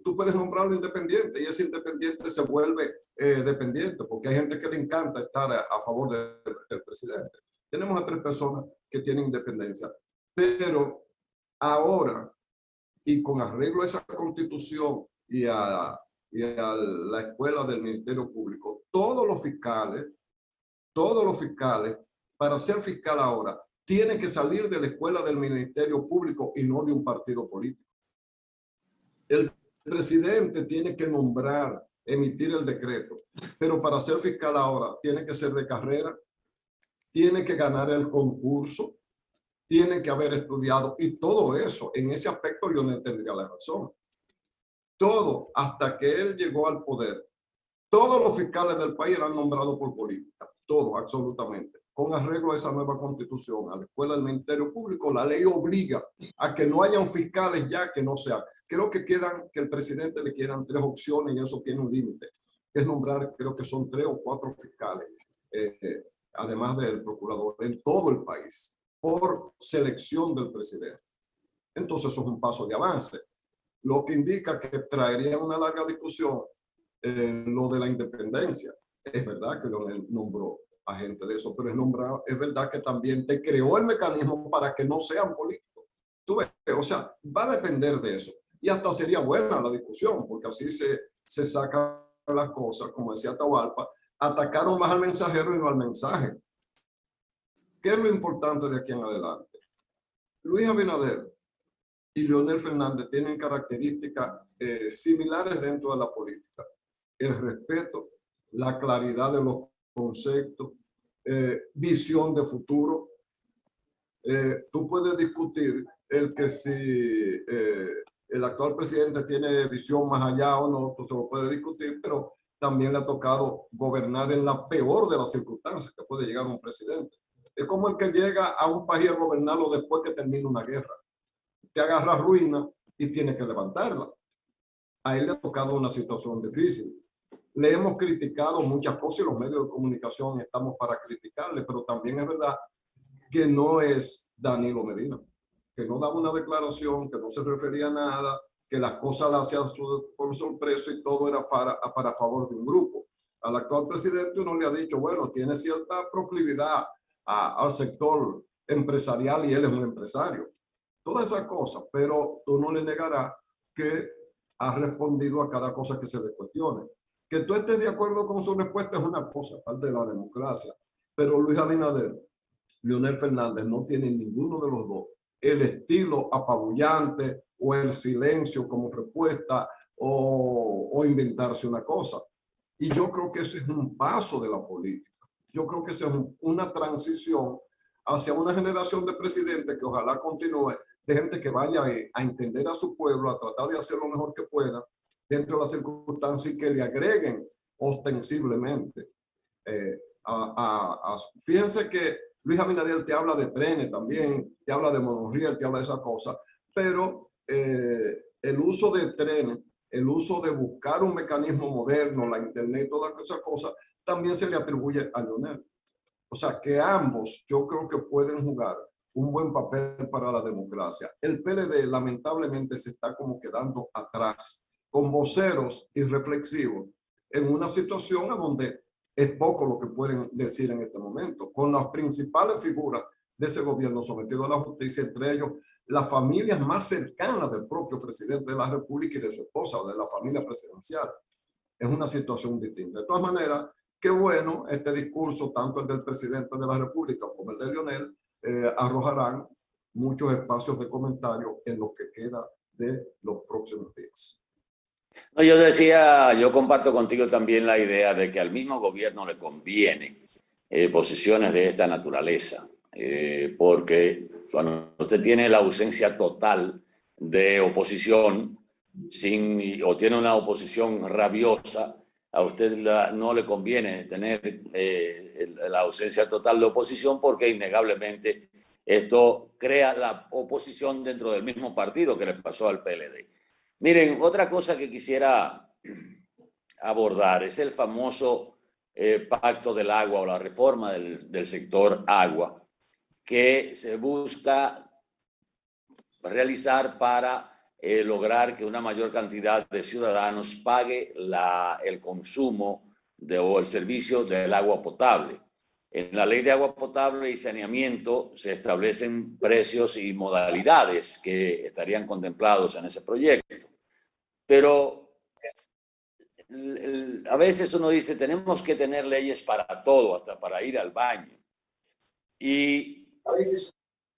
tú puedes nombrarlo independiente y ese independiente se vuelve dependiente, porque hay gente que le encanta estar a favor del presidente. Tenemos a 3 personas que tienen independencia, pero ahora, y con arreglo a esa constitución y a la escuela del Ministerio Público, todos los fiscales, para ser fiscal ahora, tienen que salir de la escuela del Ministerio Público y no de un partido político. El presidente tiene que nombrar, emitir el decreto, pero para ser fiscal ahora tiene que ser de carrera, tiene que ganar el concurso, tiene que haber estudiado, y todo eso, en ese aspecto Leonel tendría la razón. Todo, hasta que él llegó al poder, todos los fiscales del país eran nombrados por política, todos, absolutamente. Con arreglo a esa nueva constitución, a la escuela del Ministerio Público, la ley obliga a que no hayan fiscales ya que no sean. Creo que el presidente le quieran 3 opciones y eso tiene un límite. Es nombrar, creo que son 3 o 4 fiscales, además del procurador, en todo el país, por selección del presidente. Entonces eso es un paso de avance, lo que indica que traería una larga discusión lo de la independencia. Es verdad que Leonel nombró a gente de eso, pero es verdad que también te creó el mecanismo para que no sean políticos. Tú ves, o sea, va a depender de eso. Y hasta sería buena la discusión, porque así se sacan las cosas, como decía Atahualpa, atacaron más al mensajero y no al mensaje. ¿Qué es lo importante de aquí en adelante? Luis Abinader y Leonel Fernández tienen características similares dentro de la política. El respeto, la claridad de los conceptos, visión de futuro. Tú puedes discutir que si el actual presidente tiene visión más allá o no, tú se lo puedes discutir, pero también le ha tocado gobernar en la peor de las circunstancias que puede llegar un presidente. Es como el que llega a un país a gobernarlo después que termina una guerra. Te agarra ruina y tiene que levantarla. A él le ha tocado una situación difícil. Le hemos criticado muchas cosas y los medios de comunicación estamos para criticarle, pero también es verdad que no es Danilo Medina, que no daba una declaración, que no se refería a nada, que las cosas las hacían por sorpresa y todo era para favor de un grupo. Al actual presidente uno le ha dicho, bueno, tiene cierta proclividad al sector empresarial y él es un empresario. Todas esas cosas, pero tú no le negarás que ha respondido a cada cosa que se le cuestione. Que tú estés de acuerdo con su respuesta es una cosa, parte de la democracia. Pero Luis Abinader, Leonel Fernández no tienen ninguno de los dos el estilo apabullante o el silencio como respuesta o inventarse una cosa. Y yo creo que ese es un paso de la política. Yo creo que esa es una transición hacia una generación de presidentes que ojalá continúe, de gente que vaya a entender a su pueblo, a tratar de hacer lo mejor que pueda dentro de las circunstancias y que le agreguen ostensiblemente. Fíjense que Luis Abinader te habla de trenes también, te habla de monorriel, te habla de esas cosas, pero el uso de trenes, el uso de buscar un mecanismo moderno, la internet, todas esas cosas, también se le atribuye a Leonel. O sea que ambos yo creo que pueden jugar un buen papel para la democracia. El PLD lamentablemente se está como quedando atrás, con voceros irreflexivos, en una situación en donde es poco lo que pueden decir en este momento, con las principales figuras de ese gobierno sometido a la justicia, entre ellos las familias más cercanas del propio presidente de la República y de su esposa o de la familia presidencial. Es una situación distinta. De todas maneras, qué bueno este discurso, tanto el del presidente de la República como el de Lionel, arrojarán muchos espacios de comentario en lo que queda de los próximos días. No, yo decía, yo comparto contigo también la idea de que al mismo gobierno le conviene posiciones de esta naturaleza, porque cuando usted tiene la ausencia total de oposición o tiene una oposición rabiosa, a usted no le conviene tener la ausencia total de oposición, porque innegablemente esto crea la oposición dentro del mismo partido que le pasó al PLD. Miren, otra cosa que quisiera abordar es el famoso pacto del agua o la reforma del sector agua que se busca realizar para lograr que una mayor cantidad de ciudadanos pague el consumo o el servicio del agua potable. En la Ley de Agua Potable y Saneamiento se establecen precios y modalidades que estarían contemplados en ese proyecto. Pero a veces uno dice, tenemos que tener leyes para todo, hasta para ir al baño. Y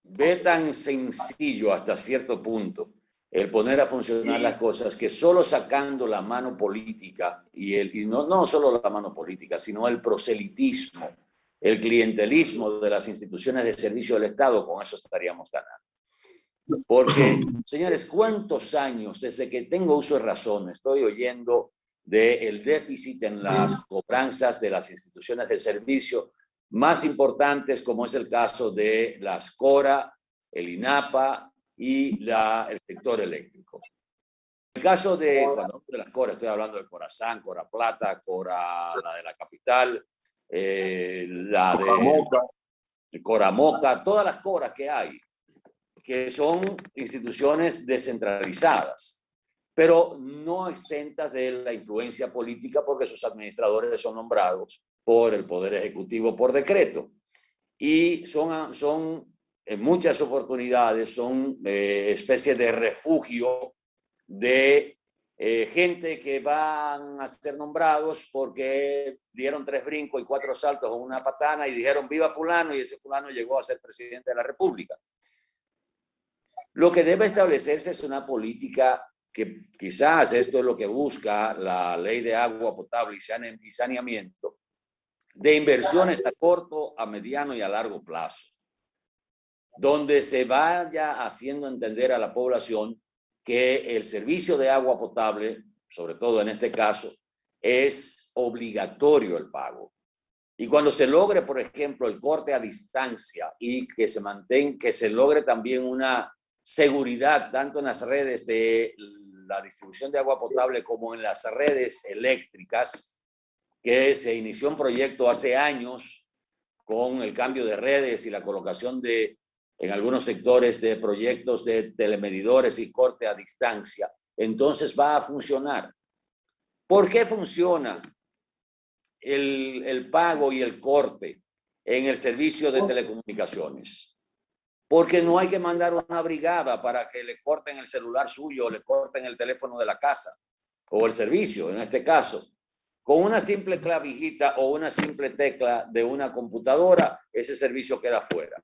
ve tan sencillo hasta cierto punto el poner a funcionar las cosas, que solo sacando la mano política, y no solo la mano política, sino el proselitismo, el clientelismo de las instituciones de servicio del Estado, con eso estaríamos ganando. Porque, señores, ¿cuántos años desde que tengo uso de razón estoy oyendo del déficit en las cobranzas de las instituciones de servicio más importantes, como es el caso de las CORA, el INAPA y el sector eléctrico? En el caso de las CORA, estoy hablando de Corazán, Cora Plata, Cora, la de la capital, la de Cora Moca, todas las coras que hay, que son instituciones descentralizadas, pero no exentas de la influencia política, porque sus administradores son nombrados por el Poder Ejecutivo por decreto. Y son en muchas oportunidades, son especies de refugio de gente que van a ser nombrados porque dieron 3 brincos y 4 saltos o una patana y dijeron viva fulano, y ese fulano llegó a ser presidente de la República. Lo que debe establecerse es una política que quizás esto es lo que busca la Ley de Agua Potable y Saneamiento, de inversiones a corto, a mediano y a largo plazo, donde se vaya haciendo entender a la población que el servicio de agua potable, sobre todo en este caso, es obligatorio el pago. Y cuando se logre, por ejemplo, el corte a distancia y que se logre también una seguridad tanto en las redes de la distribución de agua potable como en las redes eléctricas, que se inició un proyecto hace años con el cambio de redes y la colocación en algunos sectores de proyectos de telemedidores y corte a distancia, entonces va a funcionar. ¿Por qué funciona el pago y el corte en el servicio de telecomunicaciones? Porque no hay que mandar una brigada para que le corten el celular suyo o le corten el teléfono de la casa o el servicio, en este caso. Con una simple clavijita o una simple tecla de una computadora, ese servicio queda fuera.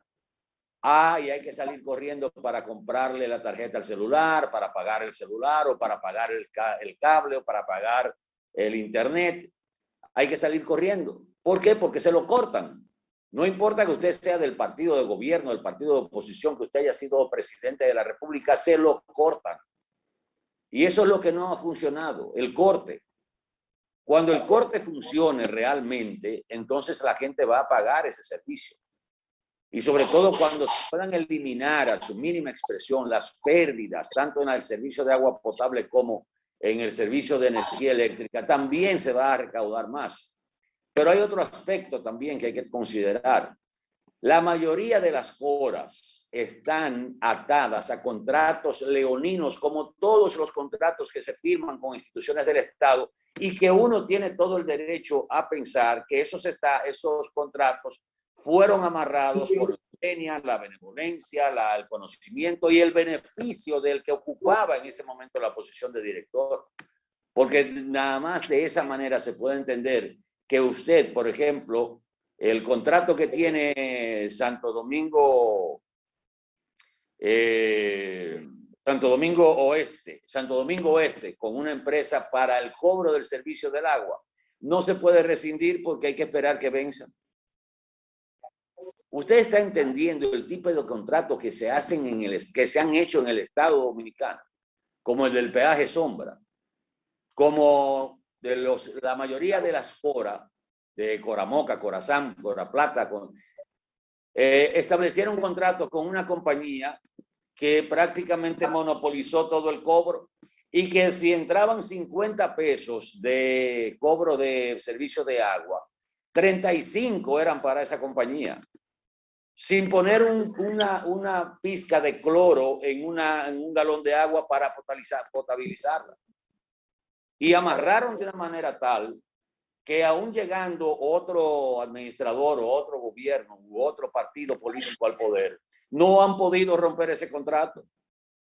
Y hay que salir corriendo para comprarle la tarjeta al celular, para pagar el celular o para pagar el cable o para pagar el internet. Hay que salir corriendo. ¿Por qué? Porque se lo cortan. No importa que usted sea del partido de gobierno, del partido de oposición, que usted haya sido presidente de la República, se lo cortan. Y eso es lo que no ha funcionado, el corte. Cuando el corte funcione realmente, entonces la gente va a pagar ese servicio. Y sobre todo cuando se puedan eliminar a su mínima expresión las pérdidas, tanto en el servicio de agua potable como en el servicio de energía eléctrica, también se va a recaudar más. Pero hay otro aspecto también que hay que considerar. La mayoría de las horas están atadas a contratos leoninos, como todos los contratos que se firman con instituciones del Estado, y que uno tiene todo el derecho a pensar que esos contratos fueron amarrados por la venia, la benevolencia, el conocimiento y el beneficio del que ocupaba en ese momento la posición de director. Porque nada más de esa manera se puede entender que usted, por ejemplo, el contrato que tiene Santo Domingo Oeste con una empresa para el cobro del servicio del agua, no se puede rescindir porque hay que esperar que venza. Usted está entendiendo el tipo de contratos que se hacen que se han hecho en el Estado Dominicano, como el del peaje sombra, como de la mayoría de las CORA, de Coramoca, Corazán, Coraplata, establecieron contratos con una compañía que prácticamente monopolizó todo el cobro y que si entraban 50 pesos de cobro de servicio de agua, 35 eran para esa compañía, sin poner una pizca de cloro en un galón de agua para potabilizarla. Y amarraron de una manera tal que aún llegando otro administrador o otro gobierno u otro partido político al poder, no han podido romper ese contrato.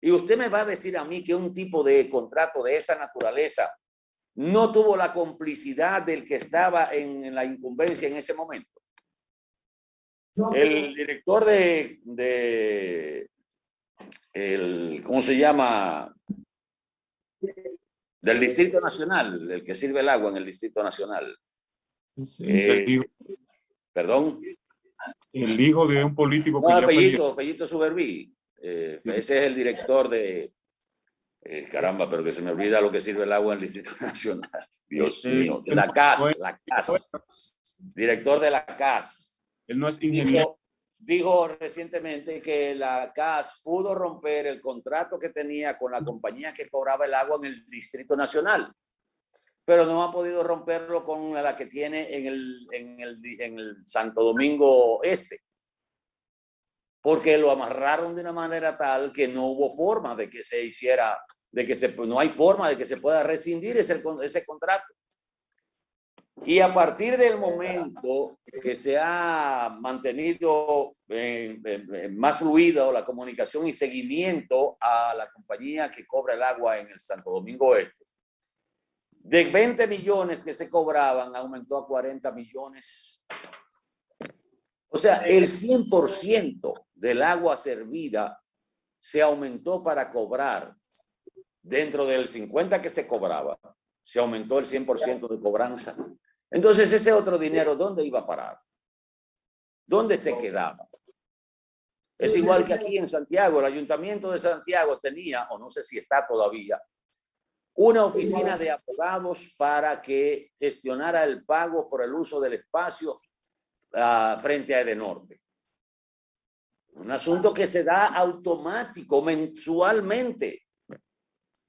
Y usted me va a decir a mí que un tipo de contrato de esa naturaleza no tuvo la complicidad del que estaba en la incumbencia en ese momento. El director ¿cómo se llama? Del Distrito Nacional, el que sirve el agua en el Distrito Nacional. ¿Perdón? El hijo de un político que Fellito Suberví. Ese es el director de... caramba, pero que se me olvida lo que sirve el agua en el Distrito Nacional. Dios mío. La CAS. Director de la CAS. Él no es ingeniero. Dijo recientemente que la CAS pudo romper el contrato que tenía con la compañía que cobraba el agua en el Distrito Nacional, pero no ha podido romperlo con la que tiene en el Santo Domingo Este, porque lo amarraron de una manera tal que no hubo forma de que se hiciera, no hay forma de que se pueda rescindir ese contrato. Y a partir del momento que se ha mantenido más fluida la comunicación y seguimiento a la compañía que cobra el agua en el Santo Domingo Este, de 20 millones que se cobraban, aumentó a 40 millones. O sea, el 100% del agua servida se aumentó para cobrar. Dentro del 50% que se cobraba, se aumentó el 100% de cobranza. Entonces, ese otro dinero, ¿dónde iba a parar? ¿Dónde se quedaba? Es igual que aquí en Santiago. El Ayuntamiento de Santiago tenía, o no sé si está todavía, una oficina de abogados para que gestionara el pago por el uso del espacio frente a Edenorte. Un asunto que se da automático, mensualmente,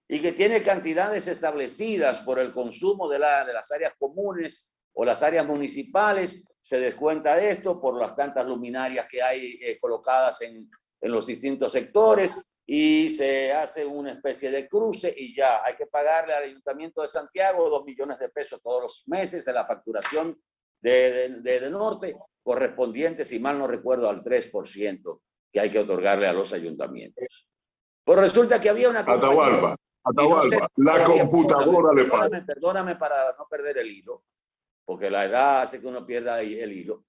y que tiene cantidades establecidas por el consumo de las áreas comunes o las áreas municipales. Se descuenta esto por las tantas luminarias que hay colocadas en los distintos sectores y se hace una especie de cruce y ya hay que pagarle al Ayuntamiento de Santiago 2 millones de pesos todos los meses de la facturación de Norte, correspondiente, si mal no recuerdo, al 3% que hay que otorgarle a los ayuntamientos. Pues resulta que había una compañía... Atahualpa, la computadora le pasa. Perdóname para no perder el hilo, porque la edad hace que uno pierda el hilo.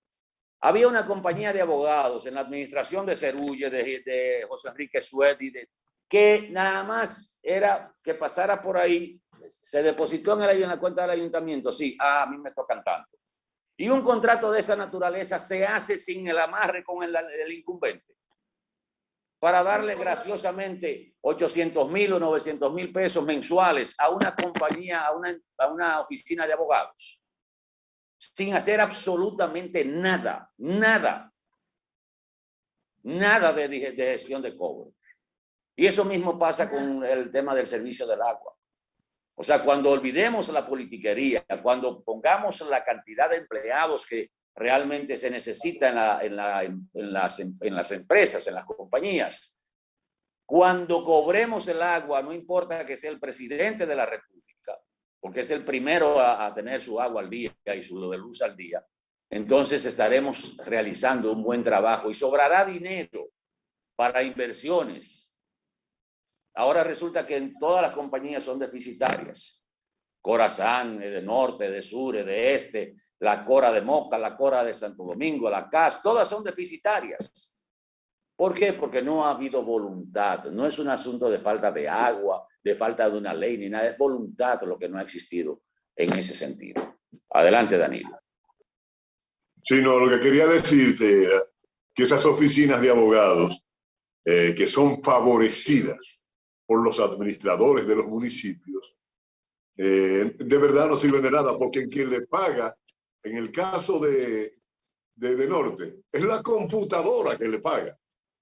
Había una compañía de abogados en la administración de Cerulle, de José Enrique Suedi, que nada más era que pasara por ahí, se depositó en la cuenta del ayuntamiento, sí, a mí me tocan tanto. Y un contrato de esa naturaleza se hace sin el amarre con el incumbente, para darle graciosamente 800,000 o 900,000 pesos mensuales a una compañía, a una oficina de abogados, sin hacer absolutamente nada de gestión de cobro. Y eso mismo pasa con el tema del servicio del agua. O sea, cuando olvidemos la politiquería, cuando pongamos la cantidad de empleados que realmente se necesita en las empresas, en las compañías. Cuando cobremos el agua, no importa que sea el presidente de la República, porque es el primero a tener su agua al día y su luz al día, entonces estaremos realizando un buen trabajo y sobrará dinero para inversiones. Ahora resulta que todas las compañías son deficitarias. Corazán, de norte, de sur, de este, la Cora de Moca, la Cora de Santo Domingo, la CAS, todas son deficitarias. ¿Por qué? Porque no ha habido voluntad. No es un asunto de falta de agua, de falta de una ley, ni nada. Es voluntad lo que no ha existido en ese sentido. Adelante, Danilo. Sí, no, lo que quería decirte era que esas oficinas de abogados que son favorecidas por los administradores de los municipios, de verdad no sirven de nada, porque quien le paga, en el caso de Norte, es la computadora que le paga,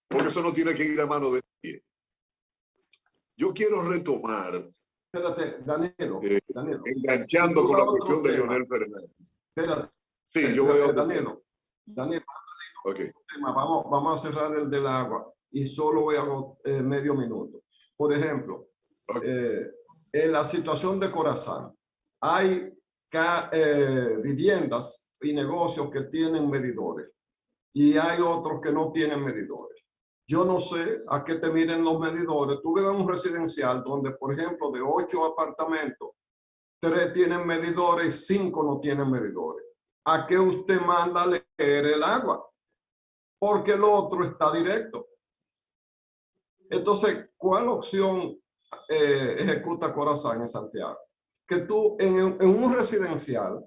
porque eso no tiene que ir a mano de nadie. Yo quiero retomar, Espérate, Danilo, enganchando si con la cuestión de Leonel Fernández. Espérate. Sí, yo voy a otro Danilo, okay. Vamos a cerrar el del agua y solo voy a medio minuto. Por ejemplo, en la situación de Corazán, hay viviendas y negocios que tienen medidores y hay otros que no tienen medidores. Yo no sé a qué te miren los medidores. Tú vives en un residencial donde, por ejemplo, de 8 apartamentos, 3 tienen medidores y 5 no tienen medidores. ¿A qué usted manda a leer el agua? Porque el otro está directo. Entonces, ¿cuál opción ejecuta Corazán en Santiago? Que tú en un residencial,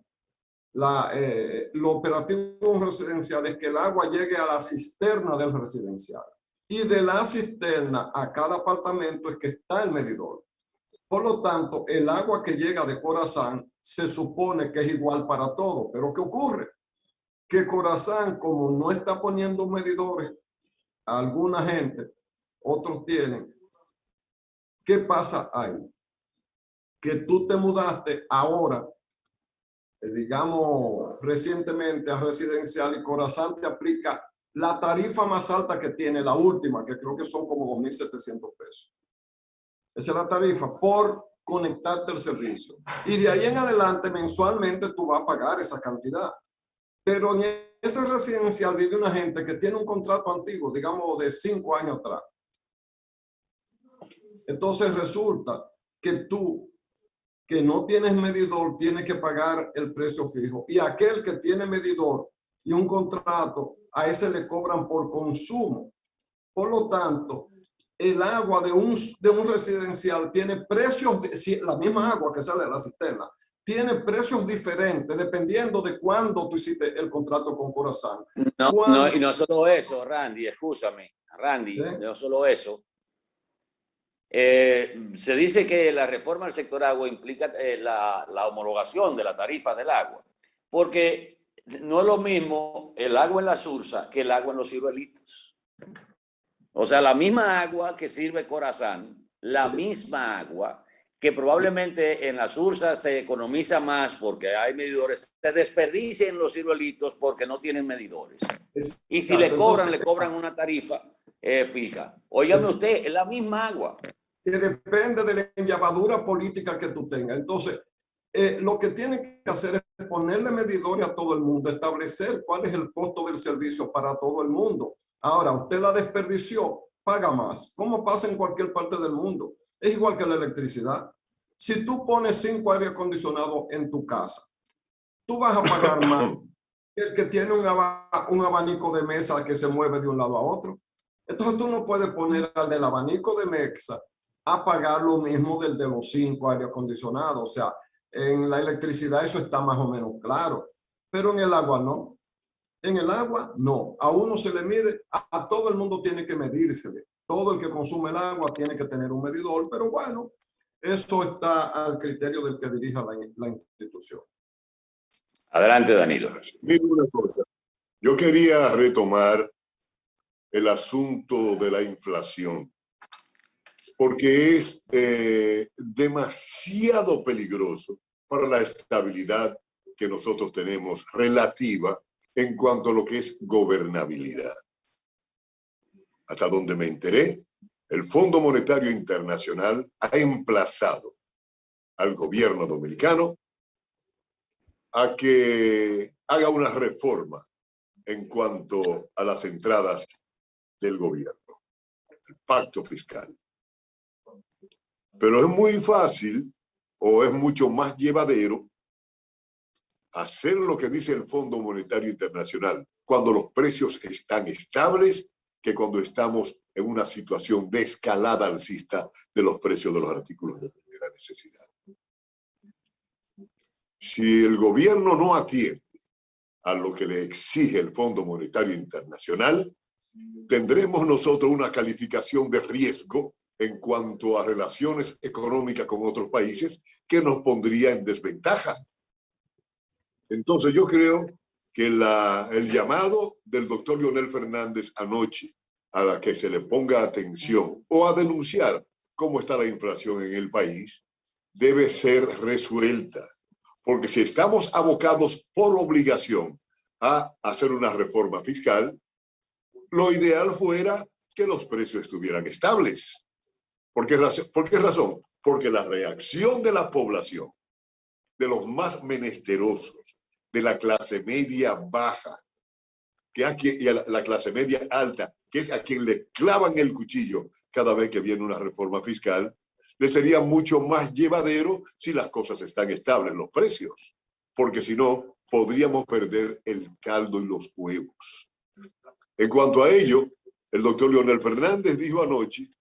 lo operativo de un residencial es que el agua llegue a la cisterna del residencial. Y de la cisterna a cada apartamento es que está el medidor. Por lo tanto, el agua que llega de Corazán se supone que es igual para todos. Pero ¿qué ocurre? Que Corazán, como no está poniendo medidores a alguna gente, otros tienen. ¿Qué pasa ahí? Que tú te mudaste ahora, digamos, recientemente a residencial y Corazán te aplica la tarifa más alta que tiene, la última, que creo que son como 2.700 pesos. Esa es la tarifa por conectarte al servicio. Y de ahí en adelante, mensualmente, tú vas a pagar esa cantidad. Pero en ese residencial vive una gente que tiene un contrato antiguo, digamos de 5 años atrás. Entonces resulta que tú, que no tienes medidor, tienes que pagar el precio fijo. Y aquel que tiene medidor y un contrato, a ese le cobran por consumo. Por lo tanto, el agua de un residencial tiene precios, la misma agua que sale de la cisterna, tiene precios diferentes dependiendo de cuándo tú hiciste el contrato con Corazán. No, y no solo eso, Randy, escúchame, Randy, no solo eso. Se dice que la reforma del sector agua implica la homologación de la tarifa del agua, porque no es lo mismo el agua en la Sursa que el agua en los ciruelitos. O sea, la misma agua que sirve Corazán, la misma agua que probablemente en la Sursa se economiza más porque hay medidores, se desperdicia en los ciruelitos porque no tienen medidores. Y si le cobran una tarifa fija. Óigame usted, es la misma agua. Que depende de la enllavadura política que tú tengas. Entonces, lo que tienen que hacer es ponerle medidores a todo el mundo, establecer cuál es el costo del servicio para todo el mundo. Ahora, usted la desperdició, paga más. ¿Cómo pasa en cualquier parte del mundo? Es igual que la electricidad. Si tú pones 5 aire acondicionados en tu casa, tú vas a pagar más que el que tiene un abanico de mesa que se mueve de un lado a otro. Entonces tú no puedes poner al del abanico de mesa a pagar lo mismo del de los 5 aire acondicionados. O sea, en la electricidad eso está más o menos claro, pero en el agua no. En el agua no. A uno se le mide, a todo el mundo tiene que medírsele. Todo el que consume el agua tiene que tener un medidor, pero bueno, eso está al criterio del que dirija la institución. Adelante, Danilo. Mira una cosa, yo quería retomar el asunto de la inflación, porque es demasiado peligroso para la estabilidad que nosotros tenemos relativa en cuanto a lo que es gobernabilidad. Hasta donde me enteré, el Fondo Monetario Internacional ha emplazado al gobierno dominicano a que haga una reforma en cuanto a las entradas del gobierno, el pacto fiscal. Pero es muy fácil o es mucho más llevadero hacer lo que dice el Fondo Monetario Internacional cuando los precios están estables que cuando estamos en una situación de escalada alcista de los precios de los artículos de primera necesidad. Si el gobierno no atiende a lo que le exige el Fondo Monetario Internacional, tendremos nosotros una calificación de riesgo en cuanto a relaciones económicas con otros países que nos pondría en desventaja. Entonces yo creo que el llamado del doctor Leonel Fernández anoche a la que se le ponga atención o a denunciar cómo está la inflación en el país debe ser resuelta. Porque si estamos abocados por obligación a hacer una reforma fiscal, lo ideal fuera que los precios estuvieran estables. ¿Por qué razón? Porque la reacción de la población, de los más menesterosos, de la clase media baja, y a la clase media alta, que es a quien le clavan el cuchillo cada vez que viene una reforma fiscal, le sería mucho más llevadero si las cosas están estables, los precios, porque si no, podríamos perder el caldo y los huevos. En cuanto a ello, el doctor Leonel Fernández dijo anoche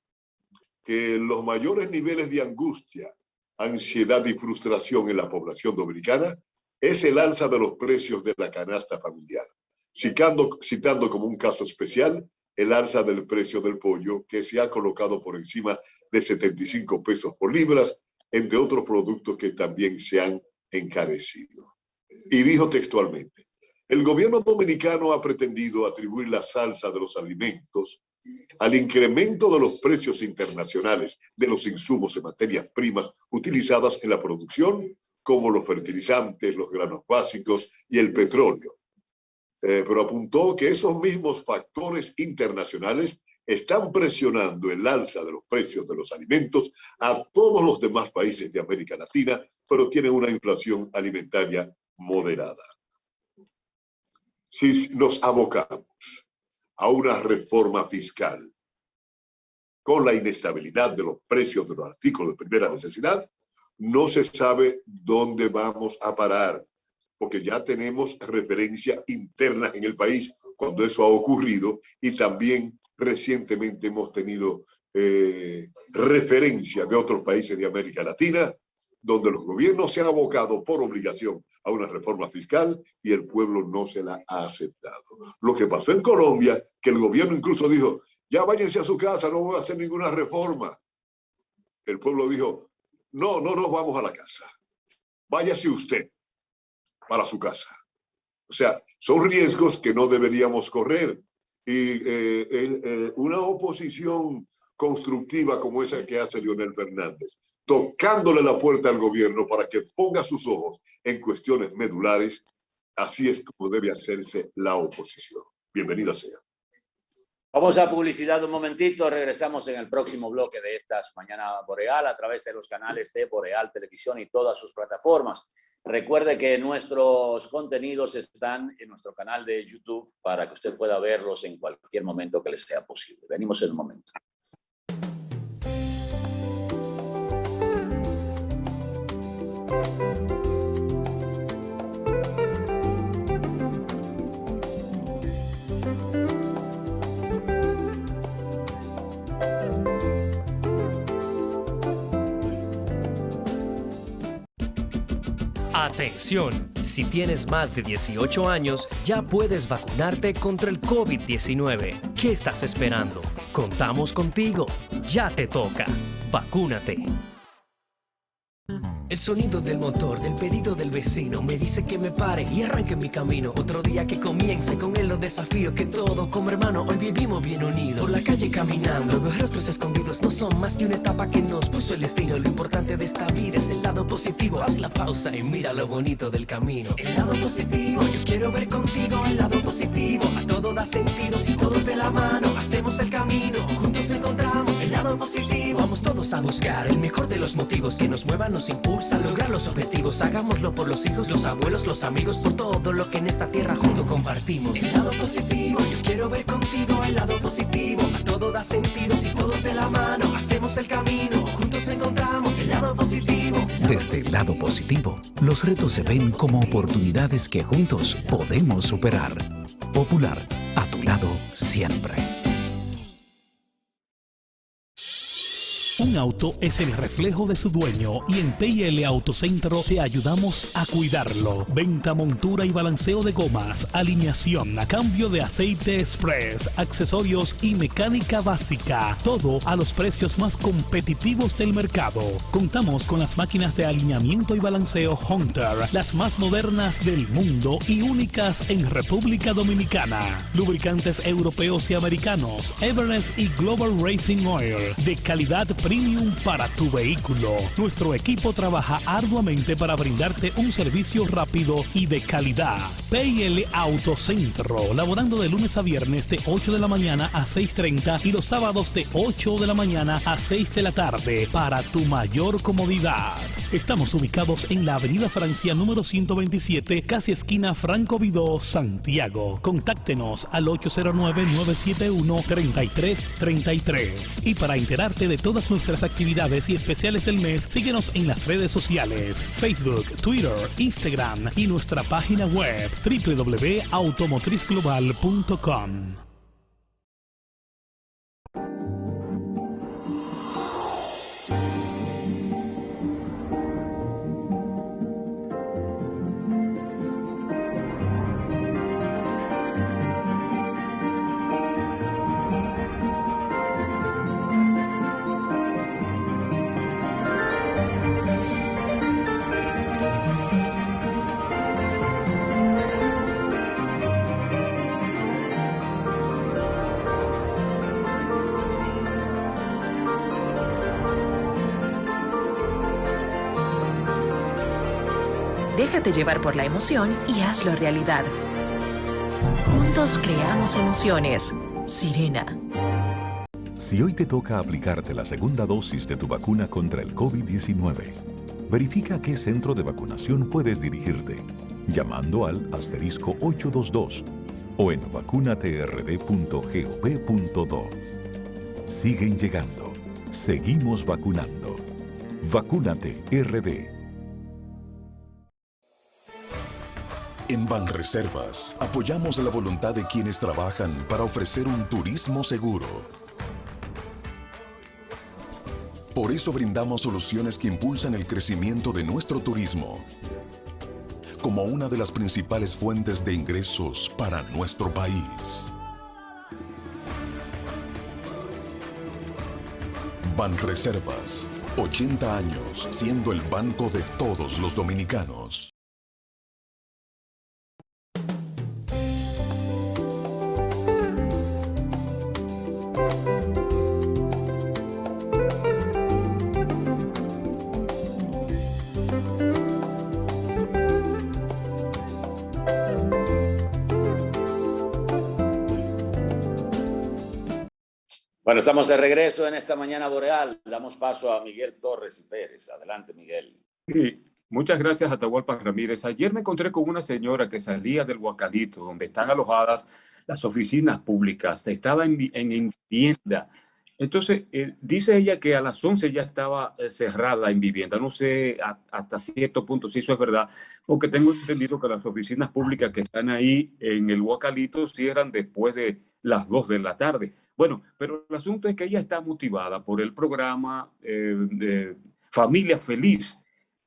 que los mayores niveles de angustia, ansiedad y frustración en la población dominicana es el alza de los precios de la canasta familiar, citando como un caso especial el alza del precio del pollo, que se ha colocado por encima de 75 pesos por libras, entre otros productos que también se han encarecido. Y dijo textualmente, el gobierno dominicano ha pretendido atribuir la alza de los alimentos al incremento de los precios internacionales de los insumos en materias primas utilizadas en la producción, como los fertilizantes, los granos básicos y el petróleo. Pero apuntó que esos mismos factores internacionales están presionando el alza de los precios de los alimentos a todos los demás países de América Latina, pero tienen una inflación alimentaria moderada. Si nos abocamos a una reforma fiscal con la inestabilidad de los precios de los artículos de primera necesidad, no se sabe dónde vamos a parar, porque ya tenemos referencia interna en el país cuando eso ha ocurrido y también recientemente hemos tenido referencia de otros países de América Latina donde los gobiernos se han abocado por obligación a una reforma fiscal y el pueblo no se la ha aceptado. Lo que pasó en Colombia, que el gobierno incluso dijo, ya váyanse a su casa, no voy a hacer ninguna reforma. El pueblo dijo, no nos vamos a la casa, váyase usted para su casa. O sea, son riesgos que no deberíamos correr. Y una oposición constructiva como esa que hace Leonel Fernández, tocándole la puerta al gobierno para que ponga sus ojos en cuestiones medulares, así es como debe hacerse la oposición. Bienvenida sea. Vamos a publicidad un momentito, regresamos en el próximo bloque de esta Mañana Boreal a través de los canales de Boreal Televisión y todas sus plataformas. Recuerde que nuestros contenidos están en nuestro canal de YouTube para que usted pueda verlos en cualquier momento que les sea posible. Venimos en un momento. Atención, si tienes más de 18 años, ya puedes vacunarte contra el COVID-19. ¿Qué estás esperando? Contamos contigo. Ya te toca. Vacúnate. El sonido del motor, del pedido del vecino, me dice que me pare y arranque mi camino. Otro día que comience, con él los desafíos que todo como hermano hoy vivimos bien unidos. Por la calle caminando, los rostros escondidos no son más que una etapa que nos puso el destino. Lo importante de esta vida es el lado positivo. Haz la pausa y mira lo bonito del camino. El lado positivo, yo quiero ver contigo el lado positivo. A todo da sentido si todos de la mano hacemos el camino. Juntos encontramos el lado positivo. Vamos todos a buscar el mejor de los motivos que nos muevan, nos impulsan a lograr los objetivos. Hagámoslo por los hijos, los abuelos, los amigos, por todo lo que en esta tierra juntos compartimos. El lado positivo, yo quiero ver contigo el lado positivo. A todo da sentido si todos de la mano hacemos el camino. Juntos encontramos el lado positivo. Desde el lado positivo, los retos se ven como oportunidades que juntos podemos superar. Popular, a tu lado siempre. Un auto es el reflejo de su dueño y en P&L Autocentro te ayudamos a cuidarlo. Venta, montura y balanceo de gomas, alineación, cambio de aceite express, accesorios y mecánica básica. Todo a los precios más competitivos del mercado. Contamos con las máquinas de alineamiento y balanceo Hunter, las más modernas del mundo y únicas en República Dominicana. Lubricantes europeos y americanos, Everest y Global Racing Oil, de calidad premium para tu vehículo. Nuestro equipo trabaja arduamente para brindarte un servicio rápido y de calidad. P&L Autocentro, laborando de lunes a viernes de 8 de la mañana a 6:30 y los sábados de 8 de la mañana a 6 de la tarde para tu mayor comodidad. Estamos ubicados en la Avenida Francia número 127, casi esquina Franco Vidó, Santiago. Contáctenos al 809-971-3333. Y para enterarte de todas nuestras actividades y especiales del mes, síguenos en las redes sociales, Facebook, Twitter, Instagram y nuestra página web www.automotrizglobal.com. Déjate llevar por la emoción y hazlo realidad. Juntos creamos emociones. Sirena. Si hoy te toca aplicarte la segunda dosis de tu vacuna contra el COVID-19, verifica a qué centro de vacunación puedes dirigirte, llamando al *822 o en vacunatrd.gov.do. Siguen llegando. Seguimos vacunando. Vacúnate RD. En Banreservas apoyamos la voluntad de quienes trabajan para ofrecer un turismo seguro. Por eso brindamos soluciones que impulsan el crecimiento de nuestro turismo, como una de las principales fuentes de ingresos para nuestro país. Banreservas, 80 años siendo el banco de todos los dominicanos. Bueno, estamos de regreso en esta mañana boreal. Damos paso a Miguel Torres y Pérez. Adelante, Miguel. Sí, muchas gracias, Atahualpa Ramírez. Ayer me encontré con una señora que salía del Guacalito, donde están alojadas las oficinas públicas. Estaba en vivienda. Entonces, dice ella que a las 11 ya estaba cerrada en vivienda. No sé hasta cierto punto si eso es verdad, porque tengo entendido que las oficinas públicas que están ahí en el Guacalito cierran después de las 2 de la tarde. Bueno, pero el asunto es que ella está motivada por el programa de Familia Feliz,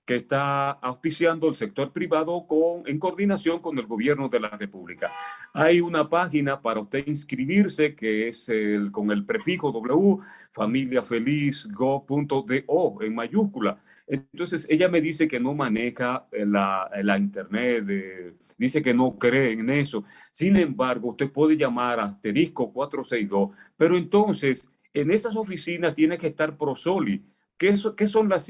que está auspiciando el sector privado en coordinación con el gobierno de la República. Hay una página para usted inscribirse que es con el prefijo W, familiafelizgo.do en mayúscula. Entonces, ella me dice que no maneja la internet, dice que no cree en eso. Sin embargo, usted puede llamar a asterisco 462, pero entonces en esas oficinas tiene que estar Prosoli. ¿Qué son las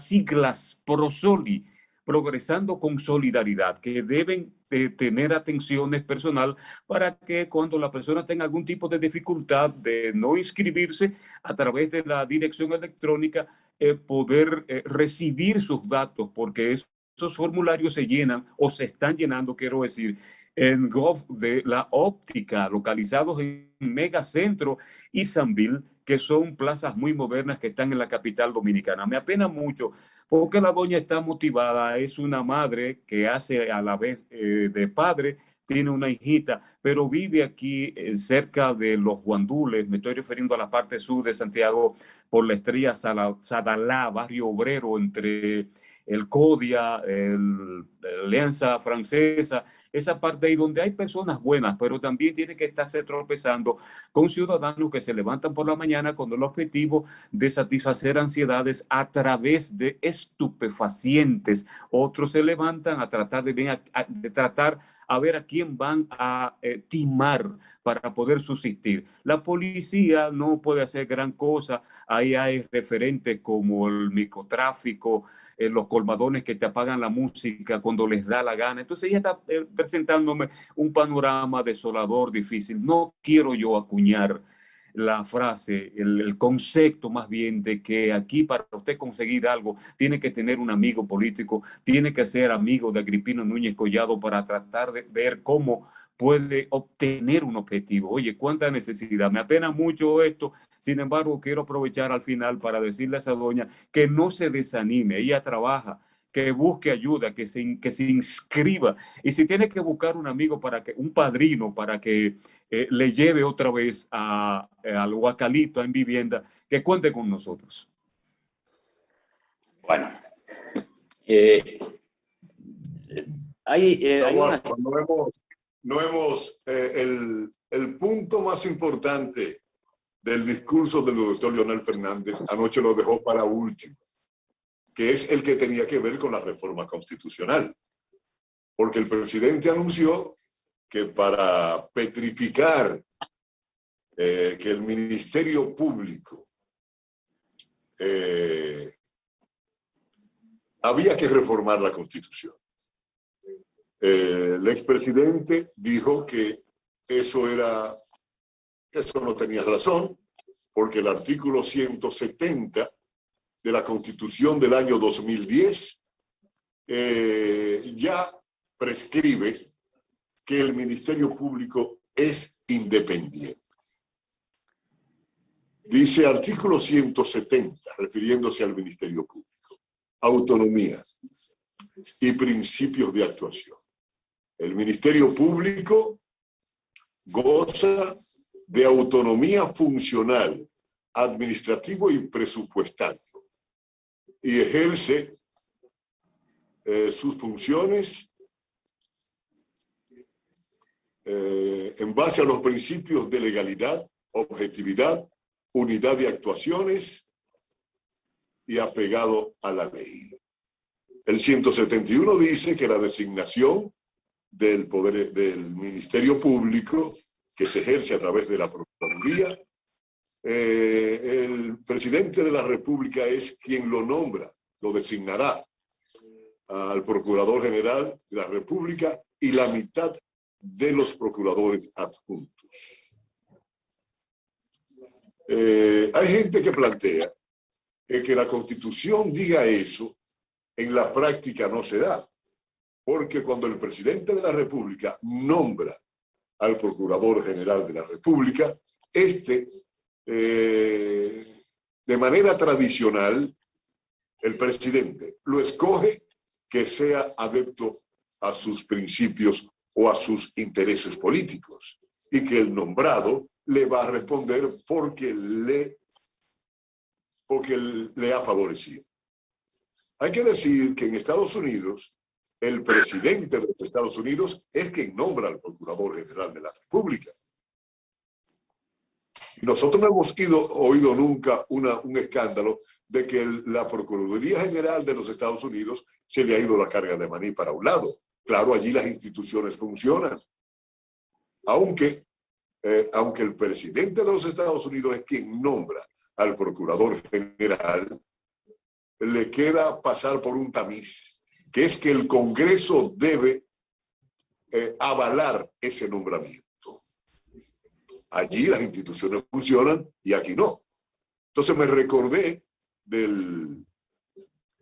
siglas Prosoli? Progresando con solidaridad, que deben tener atenciones personal para que cuando la persona tenga algún tipo de dificultad de no inscribirse a través de la dirección electrónica, poder recibir sus datos, porque esos formularios se llenan o se están llenando, quiero decir, en Gov de la Óptica, localizados en Megacentro y Sanville, que son plazas muy modernas que están en la capital dominicana. Me apena mucho porque la doña está motivada, es una madre que hace a la vez de padre, tiene una hijita, pero vive aquí cerca de los Guandules, me estoy refiriendo a la parte sur de Santiago, por la Estrella Sadalá, barrio obrero, entre el Codia, la Alianza Francesa, esa parte ahí donde hay personas buenas, pero también tiene que estarse tropezando con ciudadanos que se levantan por la mañana con el objetivo de satisfacer ansiedades a través de estupefacientes. Otros se levantan a tratar de tratar a ver a quién van a timar para poder subsistir. La policía no puede hacer gran cosa. Ahí hay referentes como el microtráfico, los colmadones que te apagan la música cuando les da la gana. Entonces ella está presentándome un panorama desolador, difícil. No quiero yo acuñar la frase, el concepto más bien de que aquí para usted conseguir algo tiene que tener un amigo político, tiene que ser amigo de Agripino Núñez Collado para tratar de ver cómo puede obtener un objetivo. Oye, cuánta necesidad. Me apena mucho esto. Sin embargo, quiero aprovechar al final para decirle a esa doña que no se desanime. Ella trabaja, que busque ayuda, que se inscriba. Y si tiene que buscar un amigo, un padrino, para que le lleve otra vez al Huacalito en vivienda, que cuente con nosotros. Bueno, el punto más importante del discurso del doctor Leonel Fernández anoche lo dejó para último, que es el que tenía que ver con la reforma constitucional. Porque el presidente anunció que para petrificar que el Ministerio Público había que reformar la Constitución. El expresidente dijo que eso no tenía razón, porque el artículo 170 de la Constitución del año 2010 ya prescribe que el Ministerio Público es independiente. Dice artículo 170, refiriéndose al Ministerio Público: autonomía y principios de actuación. El Ministerio Público goza de autonomía funcional, administrativo y presupuestario, y ejerce sus funciones en base a los principios de legalidad, objetividad, unidad de actuaciones y apegado a la ley. El 171 dice que la designación del poder del Ministerio Público, que se ejerce a través de la Procuraduría, el presidente de la República es quien lo nombra, lo designará al Procurador General de la República y la mitad de los procuradores adjuntos. Hay gente que plantea que la Constitución diga eso, en la práctica no se da, porque cuando el presidente de la República nombra al Procurador General de la República, de manera tradicional, el presidente lo escoge que sea adepto a sus principios o a sus intereses políticos, y que el nombrado le va a responder porque le ha favorecido. Hay que decir que en Estados Unidos, el presidente de los Estados Unidos es quien nombra al Procurador General de la República. Nosotros no hemos oído nunca un escándalo de que la Procuraduría General de los Estados Unidos se le ha ido la carga de maní para un lado. Claro, allí las instituciones funcionan. Aunque el presidente de los Estados Unidos es quien nombra al Procurador General, le queda pasar por un tamiz, que es que el Congreso debe avalar ese nombramiento. Allí las instituciones funcionan y aquí no. Entonces me recordé de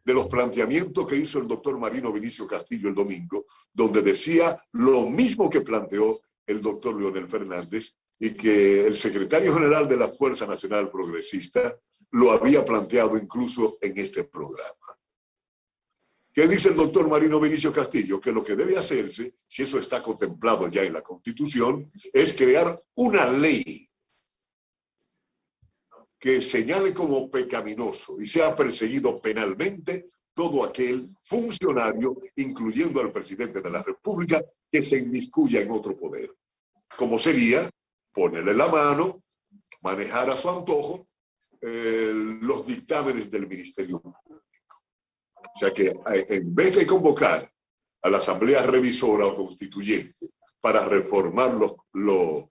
los planteamientos que hizo el doctor Marino Vinicio Castillo el domingo, donde decía lo mismo que planteó el doctor Leonel Fernández y que el secretario general de la Fuerza Nacional Progresista lo había planteado incluso en este programa. ¿Qué dice el doctor Marino Vinicio Castillo? Que lo que debe hacerse, si eso está contemplado ya en la Constitución, es crear una ley que señale como pecaminoso y sea perseguido penalmente todo aquel funcionario, incluyendo al presidente de la República, que se inmiscuya en otro poder. Como sería ponerle la mano, manejar a su antojo los dictámenes del Ministerio Público. O sea que en vez de convocar a la Asamblea Revisora o Constituyente para reformar lo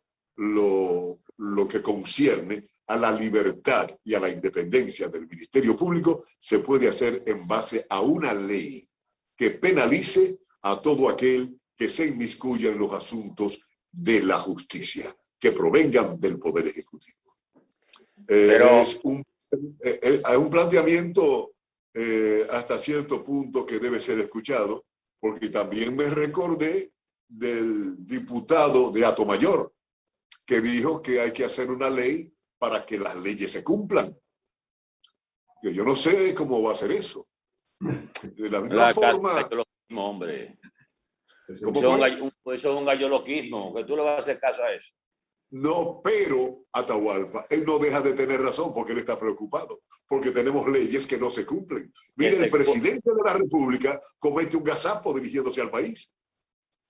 que concierne a la libertad y a la independencia del Ministerio Público, se puede hacer en base a una ley que penalice a todo aquel que se inmiscuya en los asuntos de la justicia, que provengan del Poder Ejecutivo. Pero es un planteamiento hasta cierto punto que debe ser escuchado, porque también me recordé del diputado de Atomayor, que dijo que hay que hacer una ley para que las leyes se cumplan. Yo no sé cómo va a ser eso. De la misma forma... Hombre. Eso es un galloloquismo, que tú le vas a hacer caso a eso. No, pero Atahualpa, él no deja de tener razón porque él está preocupado, porque tenemos leyes que no se cumplen. Mire, el presidente de la República comete un gazapo dirigiéndose al país,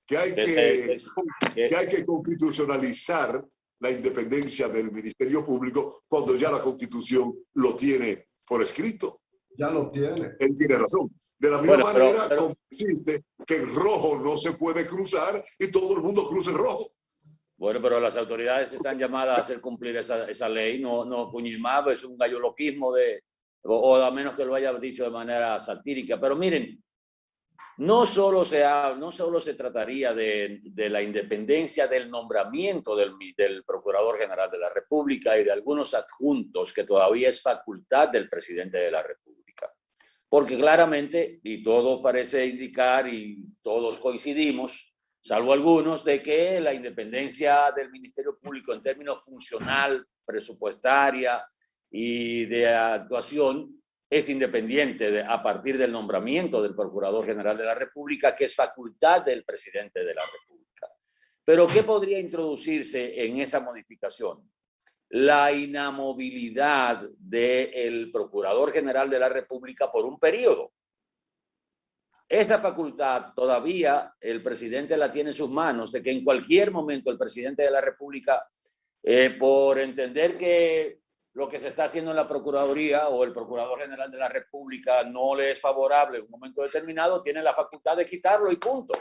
que hay que constitucionalizar la independencia del Ministerio Público cuando ya la Constitución lo tiene por escrito. Ya lo tiene. Él tiene razón. De la misma manera, consiste que en rojo no se puede cruzar y todo el mundo cruza en rojo. Bueno, pero las autoridades están llamadas a hacer cumplir esa ley, no Puñilmab es un galloloquismo o a menos que lo haya dicho de manera satírica. Pero miren, no solo se trataría de la independencia del nombramiento del Procurador General de la República y de algunos adjuntos que todavía es facultad del presidente de la República. Porque claramente, y todo parece indicar y todos coincidimos, salvo algunos, de que la independencia del Ministerio Público en términos funcional, presupuestaria y de actuación es independiente a partir del nombramiento del Procurador General de la República, que es facultad del presidente de la República. Pero ¿qué podría introducirse en esa modificación? La inamovilidad del Procurador General de la República por un periodo. Esa facultad todavía el presidente la tiene en sus manos, de que en cualquier momento el presidente de la República, por entender que lo que se está haciendo en la Procuraduría o el Procurador General de la República no le es favorable en un momento determinado, tiene la facultad de quitarlo y punto.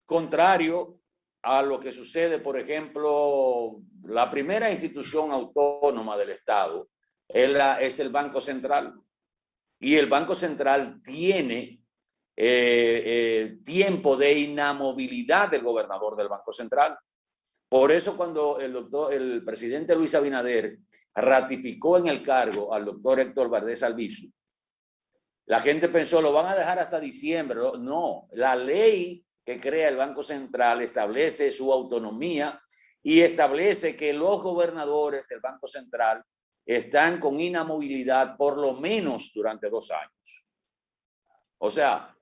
Contrario a lo que sucede, por ejemplo, la primera institución autónoma del Estado es el Banco Central. Y el Banco Central tiene tiempo de inamovilidad del gobernador del Banco Central. Por eso cuando el presidente Luis Abinader ratificó en el cargo al doctor Héctor Valdés Albizu, la gente pensó, lo van a dejar hasta diciembre. No, la ley que crea el Banco Central establece su autonomía y establece que los gobernadores del Banco Central están con inamovilidad por lo menos durante 2 años. O sea,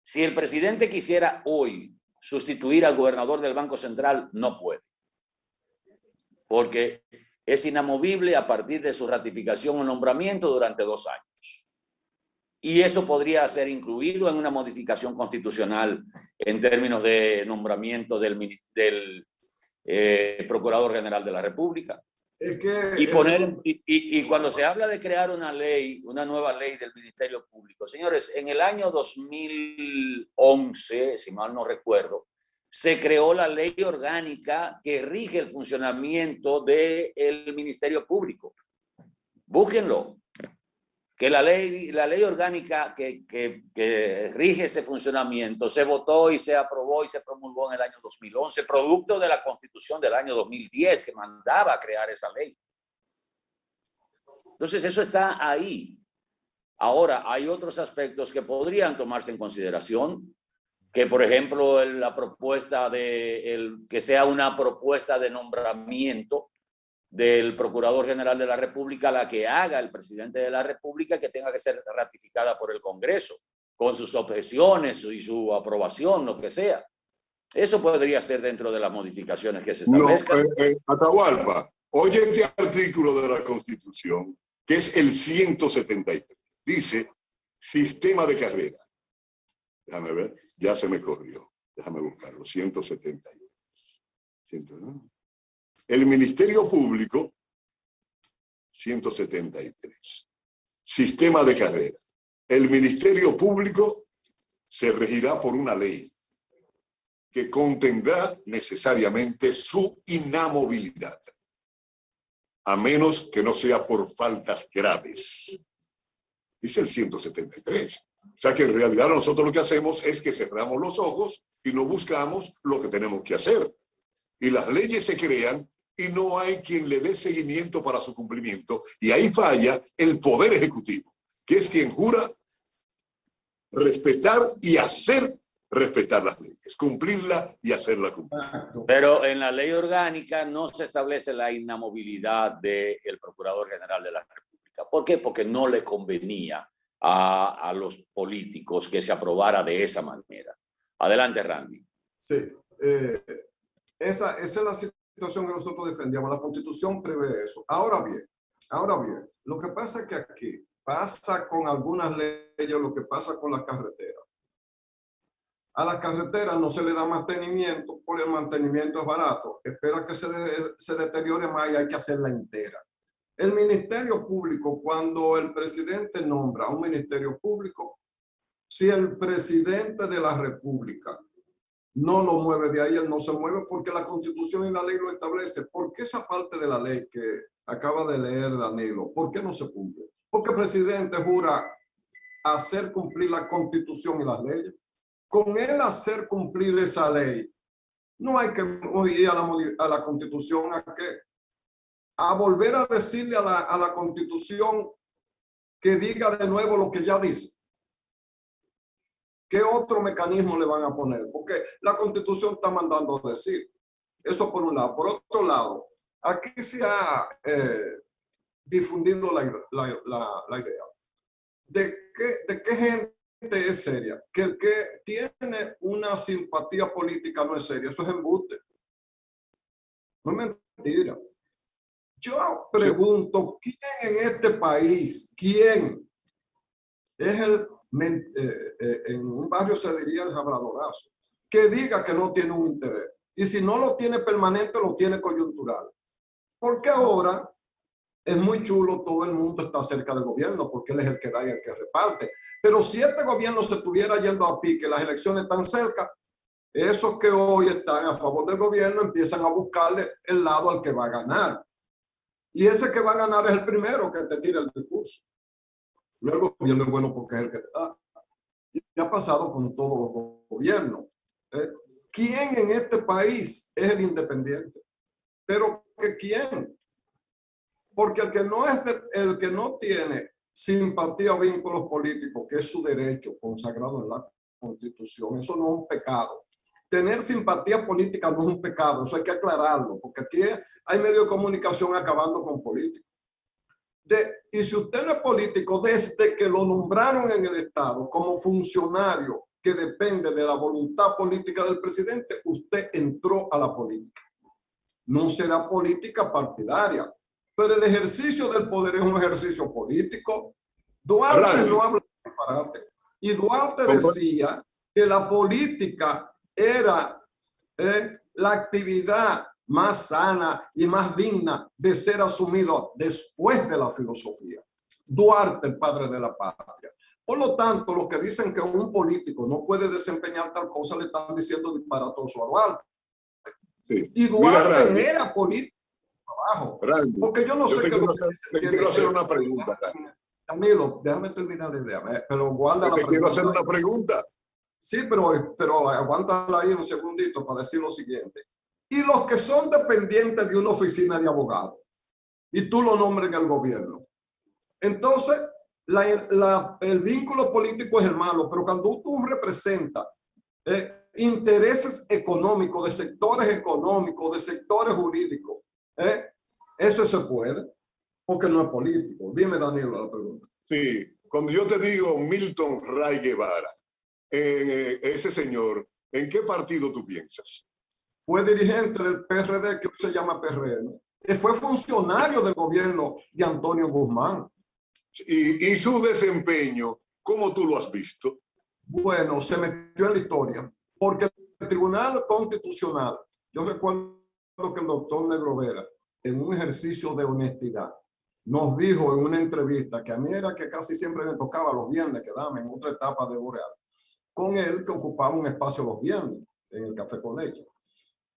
si el presidente quisiera hoy sustituir al gobernador del Banco Central, no puede. Porque es inamovible a partir de su ratificación o nombramiento durante 2 años. Y eso podría ser incluido en una modificación constitucional en términos de nombramiento del Procurador General de la República. Es que, y cuando se habla de crear una ley, una nueva ley del Ministerio Público, señores, en el año 2011, si mal no recuerdo, se creó la ley orgánica que rige el funcionamiento del Ministerio Público. Búsquenlo. Que la ley orgánica que rige ese funcionamiento se votó y se aprobó y se promulgó en el año 2011, producto de la Constitución del año 2010 que mandaba a crear esa ley. Entonces, eso está ahí. Ahora, hay otros aspectos que podrían tomarse en consideración, que por ejemplo, la propuesta que sea una propuesta de nombramiento del Procurador General de la República, la que haga el presidente de la República, que tenga que ser ratificada por el Congreso, con sus objeciones y su aprobación, lo que sea. Eso podría ser dentro de las modificaciones que se establezcan. No, Atahualpa, oye este artículo de la Constitución, que es el 173. Dice, sistema de carrera. Déjame ver, ya se me corrió. Déjame buscarlo, 173. El Ministerio Público, 173. Sistema de carrera. El Ministerio Público se regirá por una ley que contendrá necesariamente su inamovilidad, a menos que no sea por faltas graves. Dice el 173. O sea que en realidad nosotros lo que hacemos es que cerramos los ojos y no buscamos lo que tenemos que hacer. Y las leyes se crean y no hay quien le dé seguimiento para su cumplimiento. Y ahí falla el Poder Ejecutivo, que es quien jura respetar y hacer respetar las leyes, cumplirla y hacerla cumplir. Pero en la ley orgánica no se establece la inamovilidad del Procurador General de la República. ¿Por qué? Porque no le convenía a los políticos que se aprobara de esa manera. Adelante, Randy. Sí, esa es la situación que nosotros defendíamos. La Constitución prevé eso. Ahora bien, lo que pasa es que aquí pasa con algunas leyes lo que pasa con las carreteras. A las carreteras no se le da mantenimiento porque el mantenimiento es barato. Espera que se deteriore más y hay que hacerla entera. El Ministerio Público, cuando el presidente nombra un Ministerio Público, si el presidente de la República no lo mueve de ahí, él no se mueve porque la Constitución y la ley lo establece. ¿Por qué esa parte de la ley que acaba de leer Danilo, por qué no se cumple? Porque el presidente jura hacer cumplir la Constitución y las leyes. Con él hacer cumplir esa ley, no hay que ir a la Constitución a volver a decirle a la Constitución que diga de nuevo lo que ya dice. ¿Qué otro mecanismo le van a poner? Porque la Constitución está mandando a decir. Eso por un lado. Por otro lado, aquí se ha difundido la idea de qué gente es seria, que el que tiene una simpatía política no es serio. Eso es embuste. No es mentira. Yo pregunto, ¿quién en este país, quién es en un barrio se diría el jabradorazo, que diga que no tiene un interés? Y si no lo tiene permanente, lo tiene coyuntural. Porque ahora es muy chulo, todo el mundo está cerca del gobierno, porque él es el que da y el que reparte. Pero si este gobierno se estuviera yendo a pique, las elecciones están cerca, esos que hoy están a favor del gobierno empiezan a buscarle el lado al que va a ganar. Y ese que va a ganar es el primero que te tira el discurso. No el gobierno es bueno porque es el que te da. Y ha pasado con todos los gobiernos. ¿Quién en este país es el independiente? Pero ¿quién? Porque el que no tiene simpatía o vínculos políticos, que es su derecho consagrado en la Constitución, eso no es un pecado. Tener simpatía política no es un pecado, eso hay que aclararlo, porque aquí hay medios de comunicación acabando con políticos. Y si usted no es político, desde que lo nombraron en el Estado como funcionario que depende de la voluntad política del presidente, usted entró a la política. No será política partidaria, pero el ejercicio del poder es un ejercicio político. Duarte no habla de disparate. Y Duarte decía que la política era la actividad más sana y más digna de ser asumido después de la filosofía. Duarte, el padre de la patria. Por lo tanto, los que dicen que un político no puede desempeñar tal cosa le están diciendo disparatoso a Duarte. Sí. Y Duarte Mira, era político de trabajo. Randy, porque yo no sé qué te quiero hacer una pregunta, Randy. Danilo, déjame terminar la idea, pero guarda la Te pregunta. quiero hacer una pregunta. Sí, pero aguántala ahí un segundito para decir lo siguiente. Y los que son dependientes de una oficina de abogado y tú lo nombres en el gobierno. Entonces, el vínculo político es el malo, pero cuando tú representas intereses económicos, de sectores jurídicos, eso se puede, porque no es político. Dime, Danilo, la pregunta. Sí, cuando yo te digo Milton Ray Guevara, ese señor, ¿en qué partido tú piensas? Fue dirigente del PRD, que hoy se llama PRM. Fue funcionario del gobierno de Antonio Guzmán. Y su desempeño, ¿cómo tú lo has visto? Bueno, se metió en la historia, porque el Tribunal Constitucional, yo recuerdo que el doctor Negro Vera, en un ejercicio de honestidad, nos dijo en una entrevista que a mí era que casi siempre me tocaba los viernes, quedarme en otra etapa de Boreal, con él que ocupaba un espacio los viernes en el Café con Leche.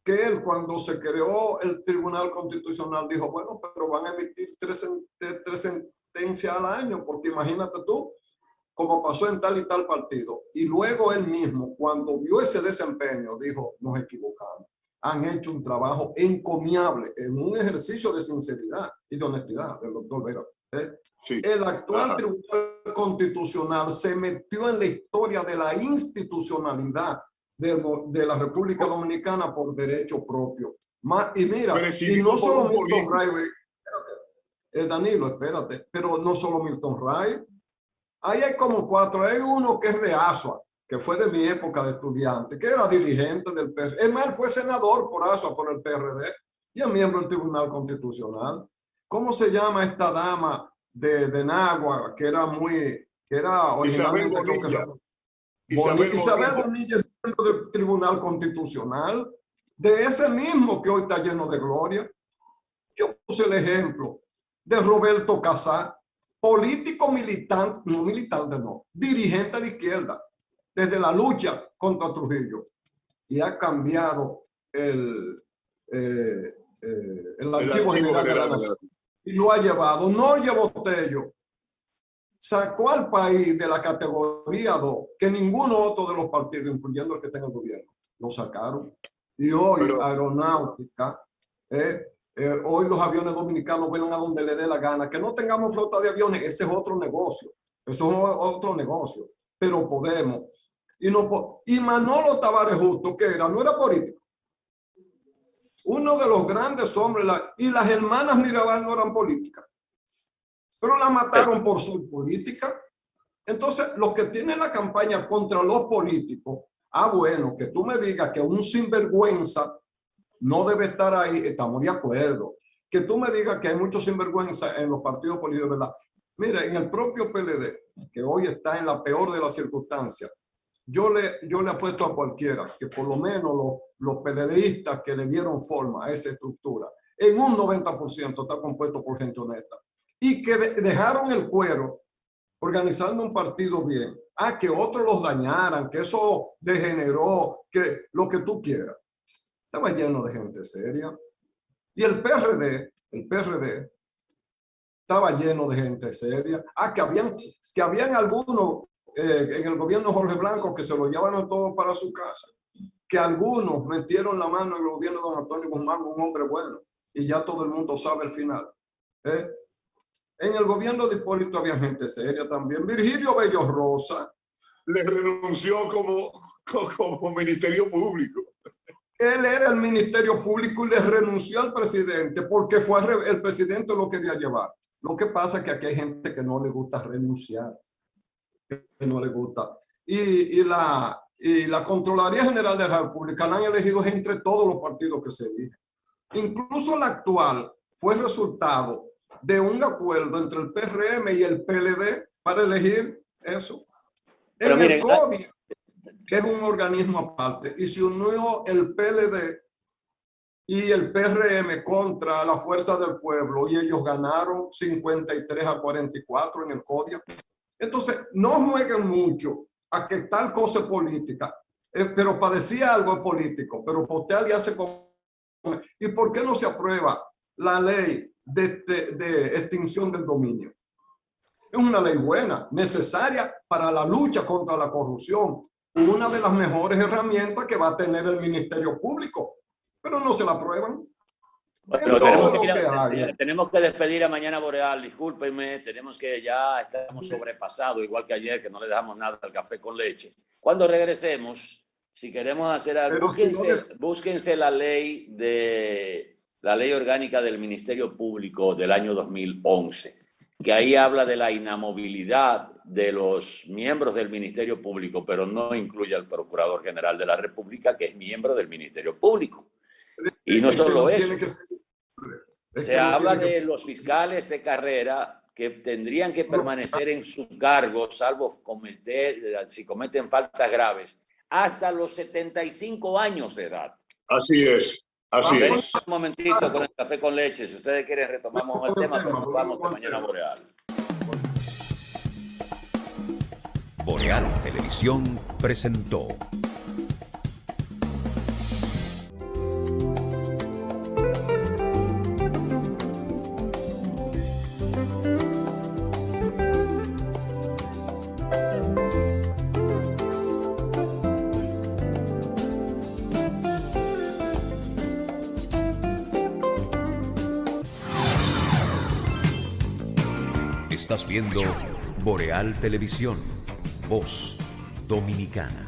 Que él, cuando se creó el Tribunal Constitucional, dijo, bueno, pero van a emitir tres sentencias al año, porque imagínate tú, como pasó en tal y tal partido. Y luego él mismo, cuando vio ese desempeño, dijo, nos equivocamos. Han hecho un trabajo encomiable en un ejercicio de sinceridad y de honestidad del doctor Vera. Sí. El actual Tribunal Constitucional se metió en la historia de la institucionalidad de la República Dominicana por derecho propio. Y mira, y no solo Milton Ray, Danilo, espérate, pero no solo Milton Ray. Ahí hay como 4. Hay uno que es de Asua, que fue de mi época de estudiante, que era dirigente del PRD. Es más, él fue senador por Asua, por el PRD, y es miembro del Tribunal Constitucional. ¿Cómo se llama esta dama de Nagua, que era Isabel Bonilla. Isabel Bonilla, miembro del Tribunal Constitucional, de ese mismo que hoy está lleno de gloria? Yo puse el ejemplo de Roberto Casá, político militante, dirigente de izquierda, desde la lucha contra Trujillo, y ha cambiado el Archivo General de la Nación y lo ha llevado. Noria Botello sacó al país de la categoría 2, que ninguno otro de los partidos, incluyendo el que está en el gobierno, lo sacaron. Y hoy aeronáutica, hoy los aviones dominicanos vuelan a donde le dé la gana. Que no tengamos flota de aviones, ese es otro negocio. Eso es otro negocio. Pero podemos. Y Manolo Tavares Justo, que era, no era político. Uno de los grandes hombres, y las hermanas Mirabal no eran políticas, pero la mataron por su política. Entonces, los que tienen la campaña contra los políticos, bueno, que tú me digas que un sinvergüenza no debe estar ahí, estamos de acuerdo. Que tú me digas que hay muchos sinvergüenza en los partidos políticos, ¿verdad? Mira, en el propio PLD, que hoy está en la peor de las circunstancias, yo le apuesto a cualquiera que por lo menos los PLDistas que le dieron forma a esa estructura, en un 90% está compuesto por gente honesta. Y que dejaron el cuero organizando un partido bien. Que otros los dañaran, que eso degeneró, que lo que tú quieras. Estaba lleno de gente seria. Y el PRD estaba lleno de gente seria. Que habían algunos en el gobierno Jorge Blanco que se lo llevaron todo para su casa. Que algunos metieron la mano en el gobierno de don Antonio Guzmán, un hombre bueno. Y ya todo el mundo sabe el final. En el gobierno de Hipólito había gente seria también. Virgilio Bello Rosa le renunció como Ministerio Público. Él era el Ministerio Público y le renunció al presidente porque el presidente lo quería llevar. Lo que pasa es que aquí hay gente que no le gusta renunciar, que no le gusta. Y la Contraloría General de la República la han elegido entre todos los partidos que se eligen. Incluso la actual fue resultado de un acuerdo entre el PRM y el PLD para elegir eso. En el CODI, que es un organismo aparte, y se unió el PLD y el PRM contra la Fuerza del Pueblo, y ellos ganaron 53-44 en el CODIA. Entonces, no jueguen mucho a que tal cosa es política, pero para decir algo es político, pero para usted aliarse con... ¿Y por qué no se aprueba la ley de extinción del dominio? Es una ley buena, necesaria para la lucha contra la corrupción, una de las mejores herramientas que va a tener el Ministerio Público, pero no se la aprueban. Bueno, tenemos que despedir a Mañana Boreal, discúlpenme, ya estamos sobrepasados, igual que ayer, que no le dejamos nada al café con leche. Cuando regresemos, si queremos hacer algo, búsquense la ley orgánica del Ministerio Público del año 2011, que ahí habla de la inamovilidad de los miembros del Ministerio Público, pero no incluye al Procurador General de la República, que es miembro del Ministerio Público. Y no solo eso, se habla de los fiscales de carrera que tendrían que permanecer en su cargo, salvo si cometen faltas graves, hasta los 75 años de edad. Así es. Así es. Un momentito con el café con leche. Si ustedes quieren, retomamos el tema, pero nos vamos de Mañana Boreal. Boreal Televisión presentó Estás viendo Boreal Televisión, Voz Dominicana.